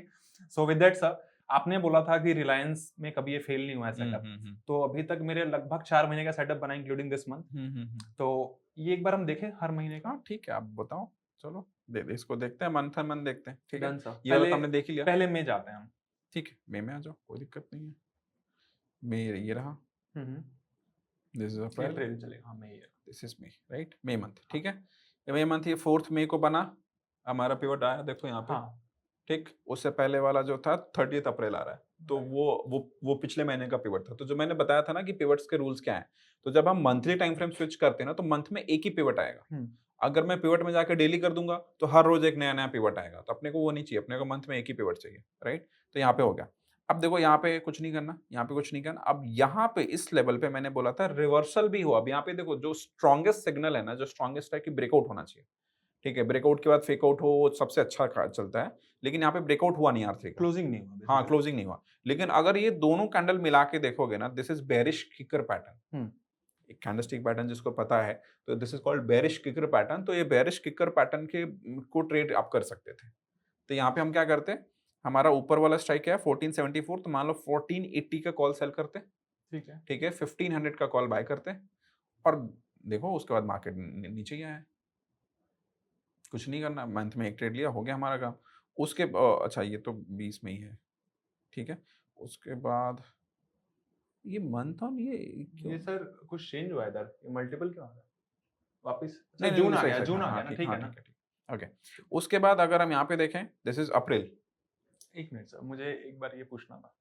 सो विद दैट सर, आपने बोला था कि रिलायंस में कभी ये फेल नहीं हुआ है सेटअप, तो अभी तक मेरे लगभग 4 महीने का सेटअप बना इंक्लूडिंग दिस मंथ, तो ये एक बार हम देखें हर महीने का। हाँ ठीक है, आप बताओ, चलो इसको देखते हैं, मंथ मंथ देखते हैं, ठीक है। Done sir. ये वाला पहले तो हमने देख ही लिया, पहले में जाते हैं हम। ठीक है, मई में आ जाओ, कोई दिक्कत नहीं है। मई ये रहा, दिस इज अप्रैल, अप्रैल चलेगा, हाँ मई है। This is May, right, May month, ठीक है। मई मंथ ये 4 मई को बना, हमारा पिवट आया, देखो यहाँ पे, हाँ, ठीक। उससे पहले वाला जो था 30 अप्रैल आ रहा है, तो Right. वो पिछले महीने का पिवट था। तो जो मैंने बताया था ना कि पिवट्स के रूल्स क्या हैं, तो जब हम मंथली टाइम फ्रेम स्विच करते हैं ना, तो मंथ में एक ही पिवट आएगा। अगर मैं पिवट में जाकर डेली कर दूंगा, तो हर रोज एक नया नया पिवट आएगा, तो अपने को वो नहीं चाहिए, अपने को मंथ में एक ही पिवट चाहिए, राइट। तो यहाँ पे हो गया। अब देखो यहाँ पे कुछ नहीं करना, यहाँ पे कुछ नहीं करना। अब यहाँ पे इस लेवल पे मैंने बोला था रिवर्सल भी हुआ। अब यहाँ पे देखो जो स्ट्रॉन्गेस्ट सिग्नल है ना, जो स्ट्रॉन्गेस्ट है कि ब्रेकआउट होना चाहिए, ठीक है। ब्रेकआउट के बाद फेक आउट हो, वो सबसे अच्छा चलता है, लेकिन यहाँ पे ब्रेकआउट हुआ नहीं R3 का, क्लोजिंग नहीं हुआ हाँ basically। क्लोजिंग नहीं हुआ। लेकिन अगर ये दोनों कैंडल मिला के देखोगे ना, this is bearish kicker pattern, एक कैंडलस्टिक पैटर्न जिसको पता है, तो this is called bearish kicker pattern. तो ये बेरिश किकर पैटर्न के को ट्रेड आप कर सकते थे। तो यहाँ पे हम क्या करते हैं, हमारा ऊपर वाला स्ट्राइक क्या है 1474, तो मान लो 1480 का कॉल सेल करते हैं, ठीक है। ठीक है। 1500 का कॉल बाय करते हैं, और देखो उसके बाद मार्केट नीचे ही आया है, कुछ नहीं करना, मंथ में एक ट्रेड लिया, हो गया हमारा काम। उसके अच्छा ये तो 20 में ही है, ठीक है। उसके बाद ये मंथ ऑन ये क्यों, ये सर कुछ चेंज हुआ है इधर, ये मल्टीपल क्यों आ रहा है वापस? नहीं अच्छा नहीं जून नहीं, आ सही गया, सही, जून हाँ आ हाँ गया ना, ठीक, ठीक हाँ है ना? ठीक है, ठीक, ओके। उसके बाद अगर हम यहाँ पे देखें, दिस इज अप्रैल। एक मिनट सर, मुझे एक बार ये पूछना था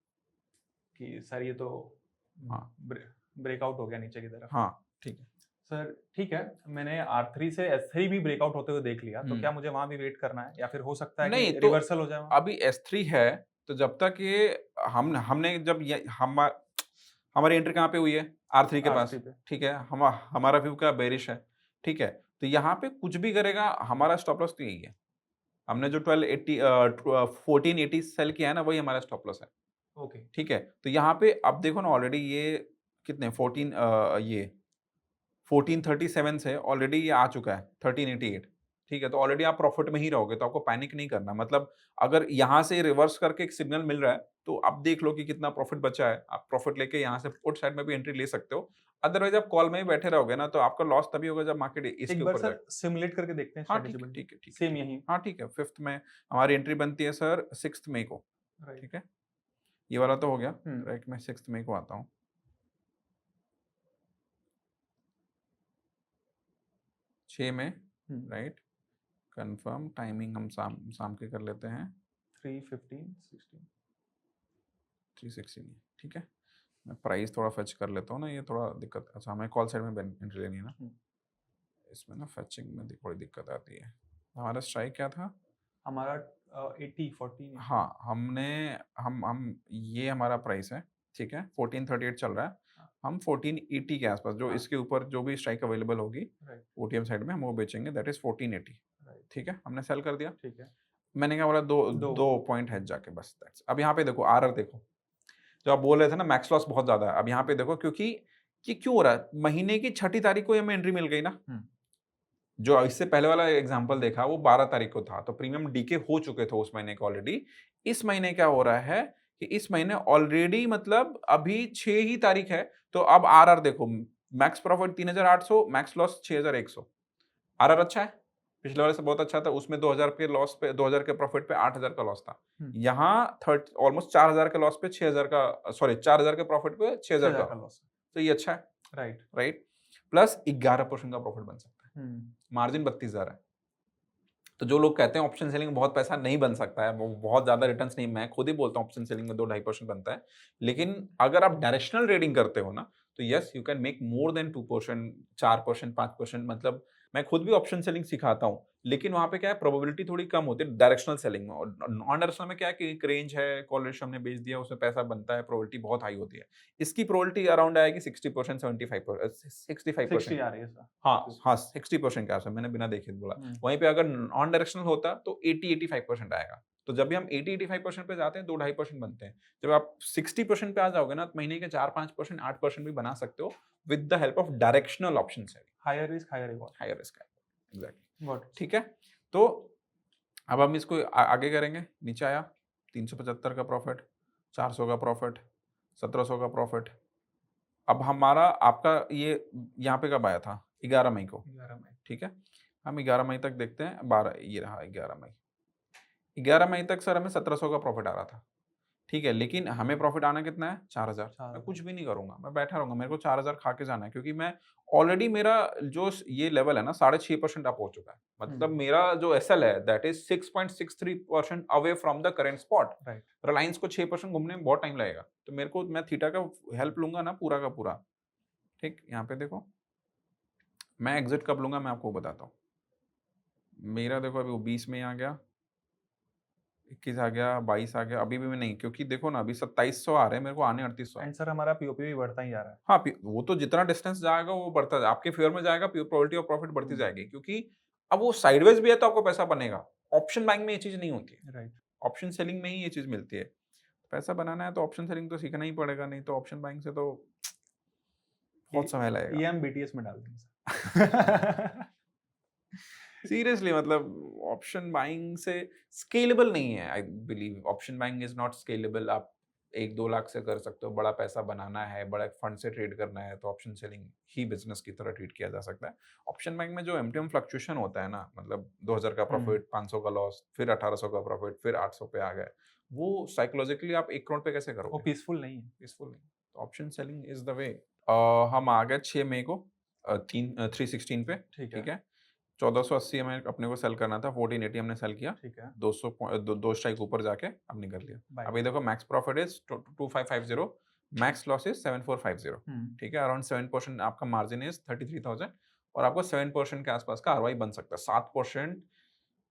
कि सर ये तो हाँ ब्रेकआउट हो गया नीचे की तरफ। हाँ ठीक है। सर ठीक है, मैंने R3 से S3 भी ब्रेकआउट होते हुए देख लिया, तो क्या मुझे वहां भी वेट करना है या फिर हो सकता है नहीं कि तो रिवर्सल हो जाए वहां? अभी S3 है, तो जब तक ये हमने जब ये हमारी एंट्री कहाँ पे हुई है, R3 के पास, R3 पे। ठीक है। हमारा व्यू का बेरिश है, ठीक है। तो यहाँ पे कुछ भी करेगा, हमारा स्टॉप लॉस तो यही है। हमने जो 1480 सेल किया है ना, वही हमारा स्टॉप लॉस है, ओके। ठीक है। तो यहाँ पे अब देखो ना, ऑलरेडी ये कितने 1437 से ऑलरेडी ये आ चुका है 1388, ठीक है। तो ऑलरेडी आप प्रॉफिट में ही रहोगे, तो आपको पैनिक नहीं करना। मतलब अगर यहाँ से रिवर्स करके एक सिग्नल मिल रहा है, तो आप देख लो कि कितना प्रॉफिट बचा है, आप प्रॉफिट लेके यहाँ से पुट साइड में भी एंट्री ले सकते हो। अदरवाइज आप कॉल में ही बैठे रहोगे ना, तो आपका लॉस तभी होगा जब मार्केट इसके एक बार ऊपर सर जाएगा। सिमुलेट करके देखते हैं हाँ स्ट्रेटजी ठीक है, बन ठीक है, ठीक है, सेम ठीक है। यही। हाँ ठीक है, 5th में हमारी एंट्री बनती है सर 6 मई को, राइट। ठीक है। ये वाला तो हो गया, राइट। मैं 6 मई को आता हूँ, 6 में, राइट। कंफर्म टाइमिंग हम शाम शाम के कर लेते हैं, 315 16 360 नहीं, ठीक है। मैं प्राइस थोड़ा फेच कर लेता हूँ ना, ये थोड़ा दिक्कत। अच्छा, हमें कॉल साइड में एंट्री लेनी है ना, हम्म, इसमें ना फेचिंग में थोड़ी दिक्कत आती है। हमारा स्ट्राइक क्या था? हमारा 80 14 80 हाँ, हम ये हमारा प्राइस है, ठीक है, 1438 चल रहा है। हाँ, हम 1480 के आसपास, जो हाँ, इसके ऊपर जो भी स्ट्राइक अवेलेबल होगी राइट ओटीएम साइड में, हम वो बेचेंगे, दैट इज 1480। राइट ठीक है, हमने सेल कर दिया। ठीक है मैंने क्या बोला, दो दो दो पॉइंट है जाके, बस दैट्स। अब यहाँ पे देखो आरआर देखो, जो आप बोल रहे थे ना मैक्स लॉस बहुत ज्यादा है, अब यहाँ पे देखो, क्योंकि कि क्यों हो रहा है, महीने की 6ठी तारीख को हमें एंट्री मिल गई ना। हम्म, जो इससे पहले वाला एग्जांपल देखा वो 12 तारीख को था, तो प्रीमियम डीके हो चुके थे उस महीने के ऑलरेडी। इस महीने क्या हो रहा है कि इस महीने ऑलरेडी मतलब अभी 6 ही तारीख है, तो अब आरआर देखो, max profit 3800, max loss 6100। RR अच्छा है, पिछले वाले से बहुत अच्छा था, उसमें 2000 के लॉस पे, 2000 के प्रॉफिट पे 8000 का लॉस था। हम्म, यहाँ थर्ड ऑलमोस्ट 4000 के लॉस पे 6000 का, सॉरी 4000 के प्रॉफिट पे 6000 6000 का, का लॉस तो ये अच्छा है, राइट राइट। प्लस 11% का प्रॉफिट बन सकता है, हम्म मार्जिन 32,000 है। तो जो लोग कहते हैं ऑप्शन सेलिंग में बहुत पैसा नहीं बन सकता है, वो बहुत ज्यादा रिटर्न्स नहीं, मैं खुद ही बोलता हूँ ऑप्शन सेलिंग में 2-2.5% बनता है। लेकिन अगर आप डायरेक्शनल ट्रेडिंग करते हो ना, तो yes you can make more than 2%, 4%, 5%। मतलब मैं खुद भी ऑप्शन सेलिंग सिखाता हूँ, लेकिन वहां पे क्या है, प्रोबेबिलिटी थोड़ी कम होती है डायरेक्शनल सेलिंग में। और नॉन डायरेक्शनल में क्या है कि एक रेंज है, कॉल रेशियो हमने बेच दिया, उसमें पैसा बनता है, प्रोबेबिलिटी बहुत हाई होती है। इसकी प्रोबेबिलिटी अराउंड आएगी 60%, 75%, 60 65%। आ रही है सर हाँ हाँ, 60% के आसपास, मैंने बिना देखे बोला। हम्म वहीं पे अगर नॉन डायरेक्शनल होता तो 80-85% आएगा। तो जब भी हम 80-85% पे जाते हैं, 2-2.5% बनते हैं। जब आप 60% पे आ जाओगे ना, तो महीने के 4-5%, 8% भी बना सकते हो with the help of directional option selling. Higher risk higher reward higher risk है, एग्जैक्टली। गॉट ठीक है, तो अब हम इसको आगे करेंगे। नीचे आया 375 का प्रॉफिट, 400 का प्रॉफिट, 1700 का प्रॉफिट। अब हमारा आपका ये यहाँ पे कब आया था? 11 मई को। 11 में ठीक है, हम 11 मई तक देखते हैं। 12 ये रहा 11 मई। 11 मई तक सर हमें 1700 का प्रॉफिट आ रहा था, ठीक है। लेकिन हमें प्रॉफिट आना कितना है? 4000। मैं 4000 कुछ भी नहीं करूंगा, मैं बैठा रहूंगा, मेरे को 4000 खा के जाना है, क्योंकि मैं ऑलरेडी, मेरा जो ये लेवल है ना 6.5% अप हो चुका है। मतलब मेरा जो एसएल है that is 6.63% away from the current spot. Right Reliance को 6% घूमने में बहुत टाइम लगेगा, तो मेरे को, मैं थीटा का हेल्प लूंगा ना पूरा का पूरा। ठीक, यहाँ पे देखो मैं एग्जिट कब लूंगा, मैं आपको बताता हूँ। मेरा देखो अभी वो 20 में आ गया, 21 आ गया, 22 आ गया, अभी भी मैं नहीं, क्योंकि देखो ना अभी 2700 आ रहे हैं, मेरे को आने 3800 है। एंड सर हमारा पीओपी भी बढ़ता ही जा रहा है हाँ, वो तो जितना डिस्टेंस जाएगा वो बढ़ता जाएगा, आपके फेवर में जाएगा, प्रोबेबिलिटी ऑफ प्रॉफिट बढ़ती हम्म, जाएगी, क्योंकि अब वो साइडवेज भी है तो आपको पैसा बनेगा। ऑप्शन बाइंग में ये चीज नहीं होती है, राइट ऑप्शन सेलिंग में ही ये चीज मिलती है। पैसा बनाना है तो ऑप्शन सेलिंग तो सीखना ही पड़ेगा, नहीं तो ऑप्शन बाइंग से तो बहुत समय लगेगा। ये हम बीटीएस में डाल देंगे सर सीरियसली, मतलब ऑप्शन बाइंग से स्केलेबल नहीं है, I believe option buying is not scalable. आप 1-2 लाख से कर सकते हो, बड़ा पैसा बनाना है, बड़ा फंड से ट्रेड करना है, तो ऑप्शन सेलिंग ही बिजनेस की तरह ट्रीट किया जा सकता है। ऑप्शन बाइंग में जो एमटीएम फ्लक्चुएशन होता है ना, मतलब 2000 का प्रॉफिट, 500 का लॉस, फिर 1800 का प्रॉफिट, फिर 800 पे आ गए, वो साइकोलॉजिकली आप 1 करोड़ पे कैसे वो करोगे? पीसफुल नहीं है पीसफुल नहीं। तो option selling is the way. हम आ गए 6 मई को, 316 पे। ठीक ठीक है है, 1480 हमें अपने को सेल करना था, 1480 हमने सेल किया, ठीक है 200 दो स्ट्राइक ऊपर जाके अब निकल लिया। बाय अभी देखो max profit is 2550, max loss is 7450। ठीक है, अराउंड 7% आपका मार्जिन इज 33,000, और आपको 7% के आसपास का आरओआई बन सकता है। 7%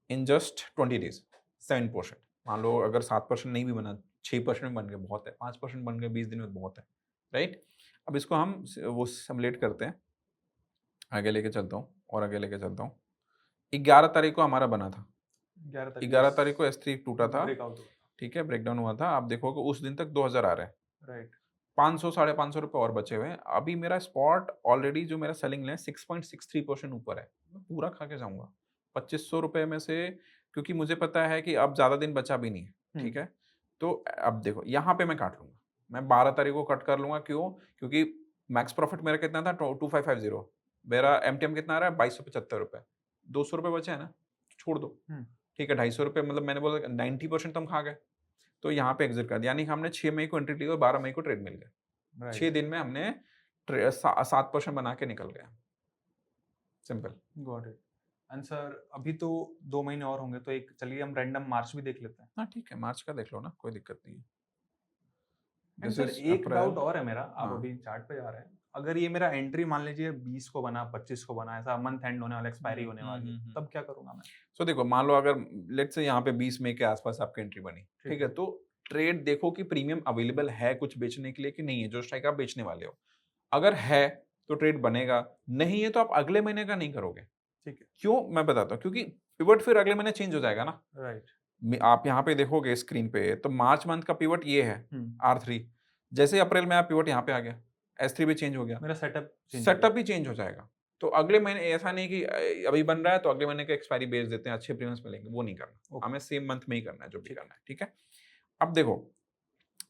इन जस्ट 20 डेज, 7%। मान लो अगर 7% नहीं भी बना, 6% बन गए बहुत है, 5% बन गए 20 दिन में बहुत है, राइट। अब इसको हम वो सिमुलेट करते हैं, आगे लेके चलता हूँ और आगे लेके चलता हूँ। 11 तारीख को हमारा बना था, 11 तारीख 11 तारीख को S3 टूटा था, ब्रेकआउट हुआ ठीक है, ब्रेकडाउन हुआ था। आप देखोगे उस दिन तक 2000 आ रहे हैं, राइट 500 550 रुपये और बचे हुए हैं। अभी मेरा स्पॉट ऑलरेडी जो मेरा सेलिंग है 6.63% ऊपर है, मैं पूरा खा के जाऊंगा 2500 रुपये में से, क्योंकि मुझे पता है कि अब ज़्यादा दिन बचा भी नहीं है, ठीक है। तो अब देखो यहाँ पे मैं काट लूंगा, मैं 12 तारीख को कट कर लूंगा, क्यों? क्योंकि मैक्स प्रॉफिट मेरा कितना था? 2550। मेरा एमटीएम कितना आ रहा है? 2275 रुपये। 200 रुपये बचे हैं ना, छोड़ दो, ठीक है। 250 रुपये, मतलब मैंने बोला 90% तो हम खा गए, तो यहाँ पे एग्जिट कर दिया। यानी कि हमने 6 मई को एंट्री ली और 12 मई को ट्रेड मिल गया। 6 राइट दिन में हमने 7% बना के निकल गया, simple. Got it and sir अभी तो 2 महीने और होंगे, तो एक चलिए हम रैंडम मार्च भी देख लेते हैं। हाँ ठीक है, मार्च का देख लो ना, कोई दिक्कत नहीं है। एंड दिस सर इज एक अप्रैल। डाउट और है मेरा, आप हाँ। अभी चार्ट पे जा रहे हैं, अगर ये मेरा एंट्री मान लीजिए 20 को बना, 25 को बना, ऐसा मंथ एंड होने वाला, एक्सपायरी होने वाली है, तब क्या करूँगा मैं? सो देखो, मान लो अगर लेट्स से यहाँ पे 20 मई के आसपास आपकी एंट्री बनी, ठीक ठीक है, है। तो ट्रेड देखो कि प्रीमियम अवेलेबल है कुछ बेचने के लिए कि नहीं है, जो स्ट्राइक आप बेचने वाले हो। अगर है तो ट्रेड बनेगा, नहीं है तो आप अगले महीने का नहीं करोगे। ठीक है। क्यों, मैं बताता हूँ, क्योंकि पिवट फिर अगले महीने चेंज हो जाएगा ना। राइट। आप यहाँ पे देखोगे स्क्रीन पे तो मार्च मंथ का पिवट ये है, हुँ। R3। जैसे अप्रैल में आप पिवट यहाँ पे आ गया, S3 भी चेंज हो गया, मेरा सेटअप चेंज हो सेटअप गया। भी चेंज हो जाएगा। तो अगले महीने ऐसा नहीं कि अभी बन रहा है तो अगले महीने का एक्सपायरी बेच देते हैं, अच्छे प्रीमियम्स मिलेंगे, वो नहीं करना। ओके। हमें सेम मंथ में ही करना है जो भी ठीक है। करना है, ठीक है? अब देखो,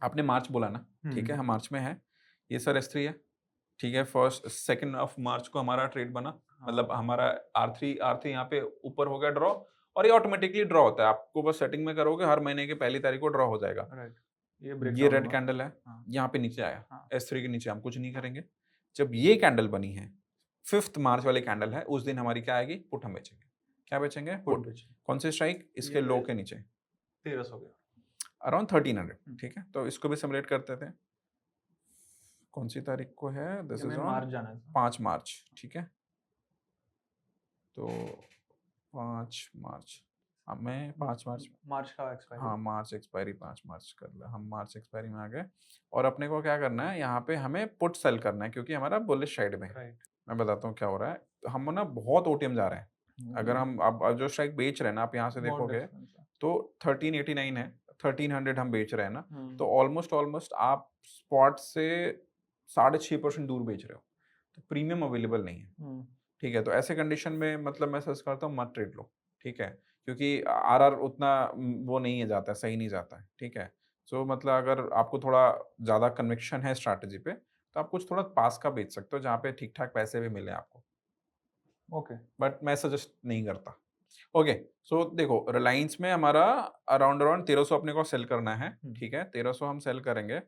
आपने मार्च बोला ना, ठीक है, हुँ। हम मार्च में हैं। ये सर S3 है, ठीक है, फर्स्ट 2 ऑफ मार्च को हमारा ट्रेड बना, मतलब हाँ। हमारा R3 यहाँ पे ऊपर हो गया ड्रॉ, और ये ऑटोमेटिकली ड्रॉ होता है। आपको बस सेटिंग में करोगे, हर महीने की पहली तारीख को ड्रॉ हो जाएगा। राइट। ये ये ब्रेकडाउन रेड हुआ। कैंडल है, हाँ। यहाँ पे नीचे आया, हाँ। S3 के नीचे हम कुछ नहीं हाँ। करेंगे। जब ये कैंडल बनी है, 5th मार्च वाली कैंडल है, उस दिन हमारी क्या आएगी, पुट हम बेचेंगे। क्या बेचेंगे, पुट पुट। बेचिए। कौन से स्ट्राइक, इसके लो ये के नीचे, 1300 हो गया। अराउंड 1300, हुँ। ठीक है। तो इसको भी सिमुलेट करते थे, कौन सी तारीख को है, दिस ये इज हमें ऑन मार्च जाना है सर। 5 मार्च, ठीक है। तो 5 मार्च, हमें 5 मार्च, मार्च का एक्सपायरी। हाँ मार्च एक्सपायरी 5 मार्च कर लिया, हम मार्च एक्सपायरी में आ गए। और अपने को क्या करना है, यहाँ पे हमें पुट सेल करना है क्योंकि हमारा बुलिश साइड में है। राइट। मैं बताता हूँ क्या हो रहा है, तो हम ना बहुत ओटीएम जा रहे हैं। अगर हम अब जो स्ट्राइक बेच रहे हैं ना, आप यहाँ से बहुत देखोगे डिफरेंस है। तो 1389 है, 1300 हम बेच रहे हैं ना, तो हुँ। ऑलमोस्ट ऑलमोस्ट आप स्पॉट से 6.5% दूर बेच रहे हो, तो प्रीमियम अवेलेबल नहीं है, हुँ। ठीक है। तो ऐसे कंडीशन में मतलब मैं सजेस्ट करता हूँ मत ट्रेड लो, ठीक है, क्योंकि आरआर उतना वो नहीं है, जाता है, सही नहीं जाता है, ठीक है। सो मतलब अगर आपको थोड़ा ज़्यादा कन्विक्शन है स्ट्रैटेजी पे, तो आप कुछ थोड़ा पास का बेच सकते हो जहाँ पे ठीक ठाक पैसे भी मिले आपको, ओके। बट मैं सजेस्ट नहीं करता। ओके, सो देखो, रिलायंस में हमारा अराउंड अराउंड 1300 अपने को सेल करना है, हुँ। ठीक है, 1300 हम सेल करेंगे,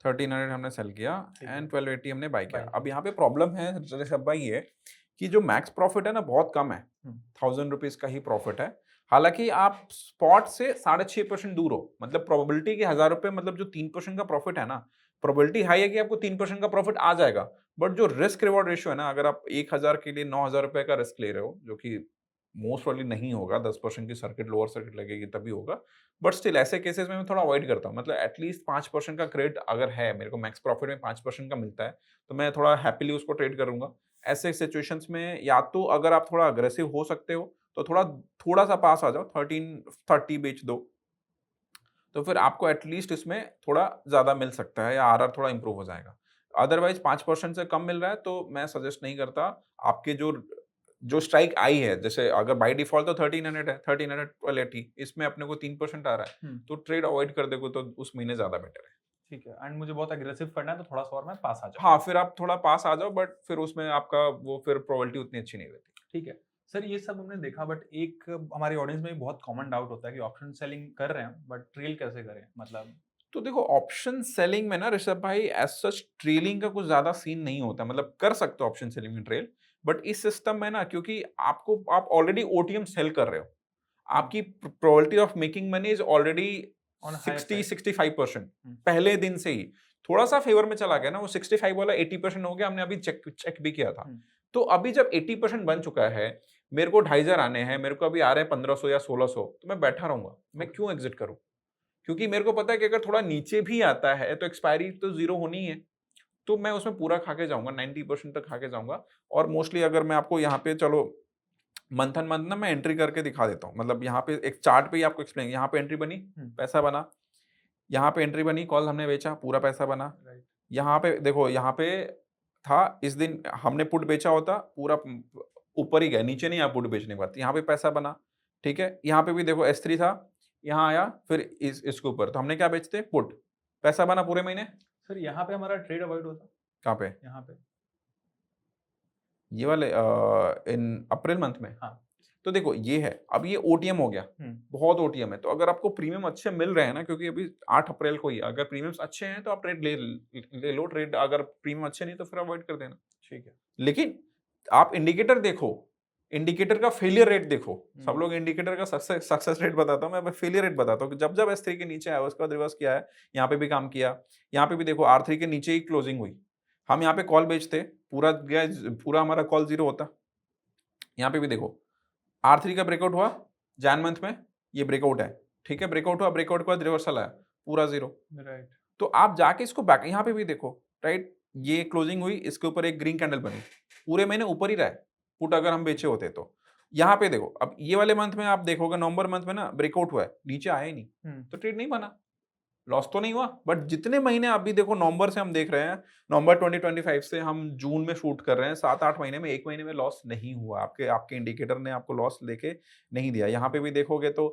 1300 हमने सेल किया ठीक है। एंड 1280 हमने बाय किया। बाय अब किया। यहाँ पे प्रॉब्लम है ऋषभ भाई ये, कि जो मैक्स प्रॉफिट है ना, बहुत कम है, हुँ। 1000 रुपीज का ही प्रॉफिट है। हालांकि आप स्पॉट से 6.5% दूर हो, मतलब प्रोबेबिलिटी कि 1000 रुपये, मतलब जो 3% का प्रॉफिट है ना, प्रोबेबिलिटी हाई है कि आपको 3% का प्रॉफिट आ जाएगा। बट जो रिस्क रिवॉर्ड रेशियो है ना, अगर आप 1000 के लिए 9000 रुपये का रिस्क ले रहे हो, जो कि मोस्ट वाली नहीं होगा, 10% की सर्किट, लोअर सर्किट लगेगी तभी होगा, बट स्टिल ऐसे केसेस में मैं थोड़ा अवॉइड करता हूँ। मतलब एटलीस्ट 5% का क्रेडिट अगर है, मेरे को मैक्स प्रॉफिट में 5% का मिलता है, तो मैं थोड़ा हैप्पीली उसको ट्रेड करूंगा। ऐसे सिचुएशंस में या तो अगर आप थोड़ा अग्रेसिव हो सकते हो, तो थोड़ा थोड़ा सा पास आ जाओ, 1330 बेच दो, तो फिर आपको एटलीस्ट इसमें थोड़ा ज्यादा मिल सकता है, या आरआर थोड़ा इंप्रूव हो जाएगा। अदरवाइज 5% से कम मिल रहा है तो मैं सजेस्ट नहीं करता। आपके जो जो स्ट्राइक आई है, जैसे अगर बाय डिफॉल्ट तो 1300 है, 1380, इसमें अपने को 3% आ रहा है, हुँ। तो ट्रेड अवॉइड कर दोगे तो उस महीने ज्यादा बेटर है। ठीक है, एंड मुझे बहुत एग्रेसिव करना है, तो थोड़ा-सा और मैं पास आ जाऊँ। हाँ, फिर आप थोड़ा पास आ जाओ, बट फिर उसमें आपका वो फिर प्रोबेबिलिटी उतनी अच्छी नहीं रहती। ठीक है। सर ये सब हमने देखा, बट एक हमारी ऑडियंस में भी बहुत कॉमन डाउट होता है कि ऑप्शन सेलिंग कर रहे हैं, बट ट्रेल कैसे करें? मतलब तो देखो, ऑप्शन सेलिंग में ना ऋषभ भाई, एज सच ट्रेलिंग का कुछ ज्यादा सीन नहीं होता, मतलब कर सकते हो ऑप्शन सेलिंग में ट्रेल, बट इस सिस्टम में ना, क्योंकि आप ऑलरेडी ओटीएम सेल कर रहे हो, हुँ। आपकी probability of making money is already on higher 60 side. 65%। हुँ। पहले दिन से ही थोड़ा सा फेवर में चला गया ना, वो 65 वाला 80% हो गया, हमने अभी चेक चेक भी किया था। हुँ। तो अभी जब 80% बन चुका है, मेरे को 2500 आने हैं, मेरे को अभी आ रहे हैं 1500 या 1600, तो मैं बैठा रहूंगा, मैं ओके। क्यों एग्जिट करूं? क्योंकि मेरे को पता है कि अगर थोड़ा नीचे भी आता है तो एक्सपायरी तो जीरो होनी ही है, तो मैं उसमें पूरा खा के जाऊंगा, 90% तक खा के जाऊंगा। और मोस्टली अगर मैं आपको यहाँ पे, चलो मंथ एंड मंथ ना मैं एंट्री करके दिखा देता हूँ, मतलब यहाँ पे एक चार्ट पे ही आपको एक्सप्लेन, यहाँ पे एंट्री बनी, हुँ। पैसा बना, यहाँ पे एंट्री बनी, कॉल हमने बेचा, पूरा पैसा बना। राइट। यहाँ पे देखो, यहाँ पे था, इस दिन हमने पुट बेचा होता, पूरा ऊपर ही गया, नीचे नहीं आप पुट बेचने के बाद, यहाँ पे पैसा बना, ठीक है। यहाँ पे भी देखो S3 था, यहाँ आया, फिर इसके ऊपर, तो हमने क्या बेचते, पुट, पैसा बना पूरे महीने। सर यहाँ पे हमारा ट्रेड अवॉइड होता? कहाँ पे, यहाँ पे? ये वाले इन अप्रैल मंथ में। हाँ। तो देखो ये है, अब ये ओटीएम हो गया, हुँ। बहुत ओटीएम है, तो अगर आपको प्रीमियम अच्छे मिल रहे हैं ना, क्योंकि अभी 8 अप्रैल को ही, अगर प्रीमियम्स अच्छे हैं तो आप ट्रेड ले लो ट्रेड, अगर प्रीमियम अच्छे नहीं तो फिर अवॉइड कर देना। ठीक है। लेकिन आप इंडिकेटर देखो, इंडिकेटर का फेलियर रेट देखो, सब हम्म, लोग इंडिकेटर का सक्सेस रेट बताता हूँ, मैं फेलियर रेट बताता हूँ कि जब जब S3 के नीचे आया उसके बाद रिवर्स किया है, यहाँ पे भी काम किया, यहाँ पे भी देखो R3 के नीचे ही क्लोजिंग हुई, हम यहाँ पे कॉल बेचते, पूरा गया, पूरा हमारा कॉल जीरो होता। यहाँ पे भी देखो R3 का ब्रेकआउट हुआ जैन मंथ में, ये ब्रेकआउट है, ठीक है, ब्रेकआउट हुआ, ब्रेकआउट के बाद रिवर्सल आया, पूरा जीरो। राइट, तो आप जाके इसको बैक, यहाँ पे भी देखो, राइट, ये क्लोजिंग हुई, इसके ऊपर एक ग्रीन कैंडल बनी, पूरे महीने ऊपर ही रहा है पुट, अगर हम बेचे होते तो। यहाँ पे देखो, अब ये वाले मंथ में आप देखोगे, नवंबर मंथ में ना ब्रेकआउट हुआ है, नीचे आया ही नहीं, तो ट्रेड नहीं बना, लॉस तो नहीं हुआ। बट जितने महीने अभी देखो, नवंबर से हम देख रहे हैं, नवंबर 2025 से हम जून में शूट कर रहे हैं, 7-8 महीने में, एक महीने में लॉस नहीं हुआ, आपके आपके इंडिकेटर ने आपको लॉस लेके नहीं दिया। यहाँ पे भी देखोगे तो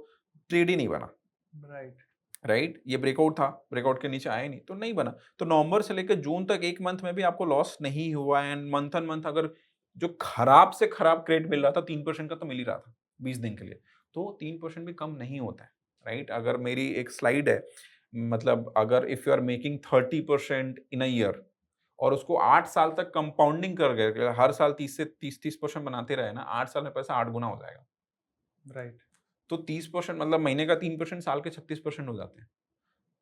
ट्रेड ही नहीं बना, राइट, राइट, ये ब्रेकआउट था, ब्रेकआउट के नीचे आया नहीं तो नहीं बना। तो नवंबर से लेकर जून तक एक मंथ में भी आपको लॉस नहीं हुआ, एंड मंथ ऑन मंथ अगर जो खराब से खराब क्रेडिट मिल रहा था 3% का तो मिल ही रहा था 20 दिन के लिए, तो 3% भी कम नहीं होता है, राइट। अगर मेरी एक स्लाइड है, मतलब अगर if you are making 30% in a year और उसको 8 साल तक कंपाउंडिंग कर गए, हर साल 30 से 30% बनाते रहे ना, 8 साल में पैसा 8 गुना हो जाएगा। राइट, तो 30% मतलब महीने का 3%, साल के 36% हो जाते हैं।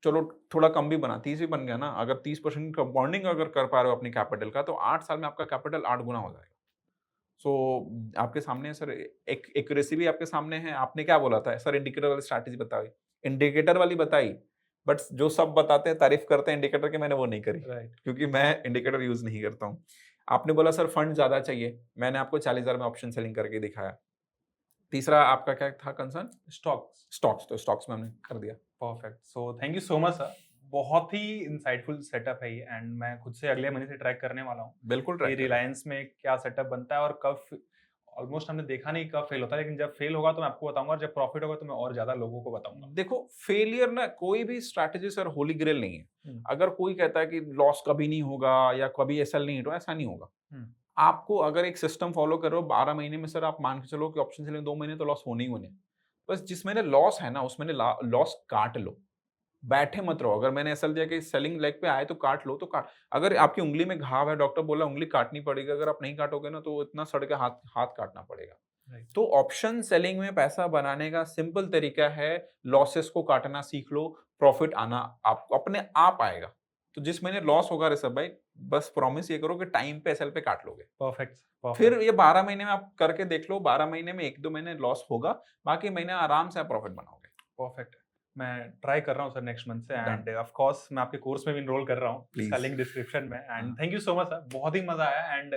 चलो थोड़ा कम भी बना, 30 ही बन गया ना, अगर 30% कंपाउंडिंग अगर कर पा रहे हो अपनी कैपिटल का, तो 8 साल में आपका कैपिटल 8 गुना हो जाएगा। सो आपके सामने है सर, एक एक्यूरेसी भी आपके सामने है। आपने क्या बोला था सर, इंडिकेटर वाली स्ट्रैटेजी बताई, इंडिकेटर वाली बताई, बट जो सब बताते हैं तारीफ करते हैं इंडिकेटर की, मैंने वो नहीं करी, राइट, क्योंकि मैं इंडिकेटर यूज नहीं करता हूँ। आपने बोला सर फंड ज्यादा चाहिए, मैंने आपको 40,000 में ऑप्शन सेलिंग करके दिखाया। तीसरा आपका क्या था कंसर्न? स्टॉक्स, स्टॉक्स, तो स्टॉक्स में हमने कर दिया। Perfect. So thank you so much sir, बहुत ही इंसाइटफुल सेटअप है ये, एंड मैं खुद से अगले महीने से ट्रैक करने वाला हूँ बिल्कुल कि ट्रैक करें। रिलायंस में क्या सेटअप बनता है और कब, ऑलमोस्ट हमने देखा नहीं कब फेल होता है, लेकिन जब फेल होगा तो मैं आपको बताऊंगा, और जब प्रॉफिट होगा तो मैं और ज्यादा लोगों को बताऊंगा। देखो फेलियर ना, कोई भी स्ट्रैटेजी सर होली ग्रेल नहीं है। हम्म, अगर कोई कहता है कि लॉस कभी नहीं होगा या कभी एसएल नहीं होगा, ऐसा नहीं होगा। हम्म, आपको अगर एक सिस्टम फॉलो करो 12 महीने में, सर आप मान के चलो कि ऑप्शन सेलिंग 2 महीने तो लॉस होने ही होने। बस जिस महीने लॉस है ना, उस महीने लॉस काट लो, बैठे मत रहो। अगर मैंने एसएल दिया कि सेलिंग लेग पे आए तो काट लो, तो काट। अगर आपकी उंगली में घाव है, डॉक्टर बोला उंगली काटनी पड़ेगी, अगर आप नहीं काटोगे ना तो इतना सड़ के हाथ हाथ काटना पड़ेगा। राइट, तो ऑप्शन सेलिंग में पैसा बनाने का सिंपल तरीका है, लॉसेस को काटना सीख लो, प्रॉफिट आना आप अपने आप आएगा। तो जिस महीने लॉस होगा ऋषभ भाई, बस प्रॉमिस ये करो कि टाइम पे एसएल पे काट लोगे। परफेक्ट, फिर परफेक्ट, ये 12 महीने में आप करके देख लो, 12 महीने में 1-2 महीने लॉस होगा, बाकी महीने आराम से आप प्रॉफिट बनाओगे। परफेक्ट। मैं ट्राई कर रहा हूँ सर नेक्स्ट मंथ से, डन, एंड ऑफ कोर्स मैं आपके कोर्स में भी इनरोल कर रहा हूँ, इसका प्लीज। लिंक डिस्क्रिप्शन में। एंड हाँ, thank you so much sir, बहुत ही मजा आया, and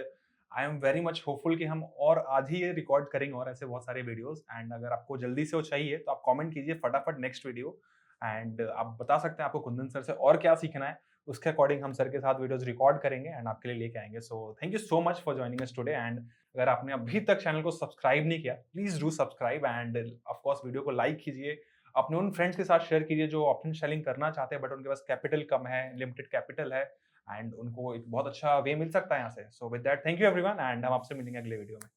I am very much hopeful कि हम और आज ही ये रिकॉर्ड करेंगे और ऐसे बहुत सारे वीडियोस। एंड अगर आपको जल्दी से वो चाहिए तो आप कमेंट कीजिए फटाफट नेक्स्ट वीडियो, एंड आप बता सकते हैं आपको कुंदन सर से और क्या सीखना है, उसके अकॉर्डिंग हम सर के साथ वीडियोस रिकॉर्ड करेंगे एंड आपके लिए लेके आएंगे। So thank you so much for joining us today, and अगर आपने अभी तक चैनल को सब्सक्राइब नहीं किया, please do subscribe, end of course video को लाइक कीजिए, अपने उन फ्रेंड्स के साथ शेयर कीजिए जो ऑप्शन सेलिंग करना चाहते हैं बट उनके पास कैपिटल कम है, लिमिटेड कैपिटल है, एंड उनको एक बहुत अच्छा वे मिल सकता है यहाँ से। So with that thank you everyone, and हम आपसे मिलेंगे अगले वीडियो में।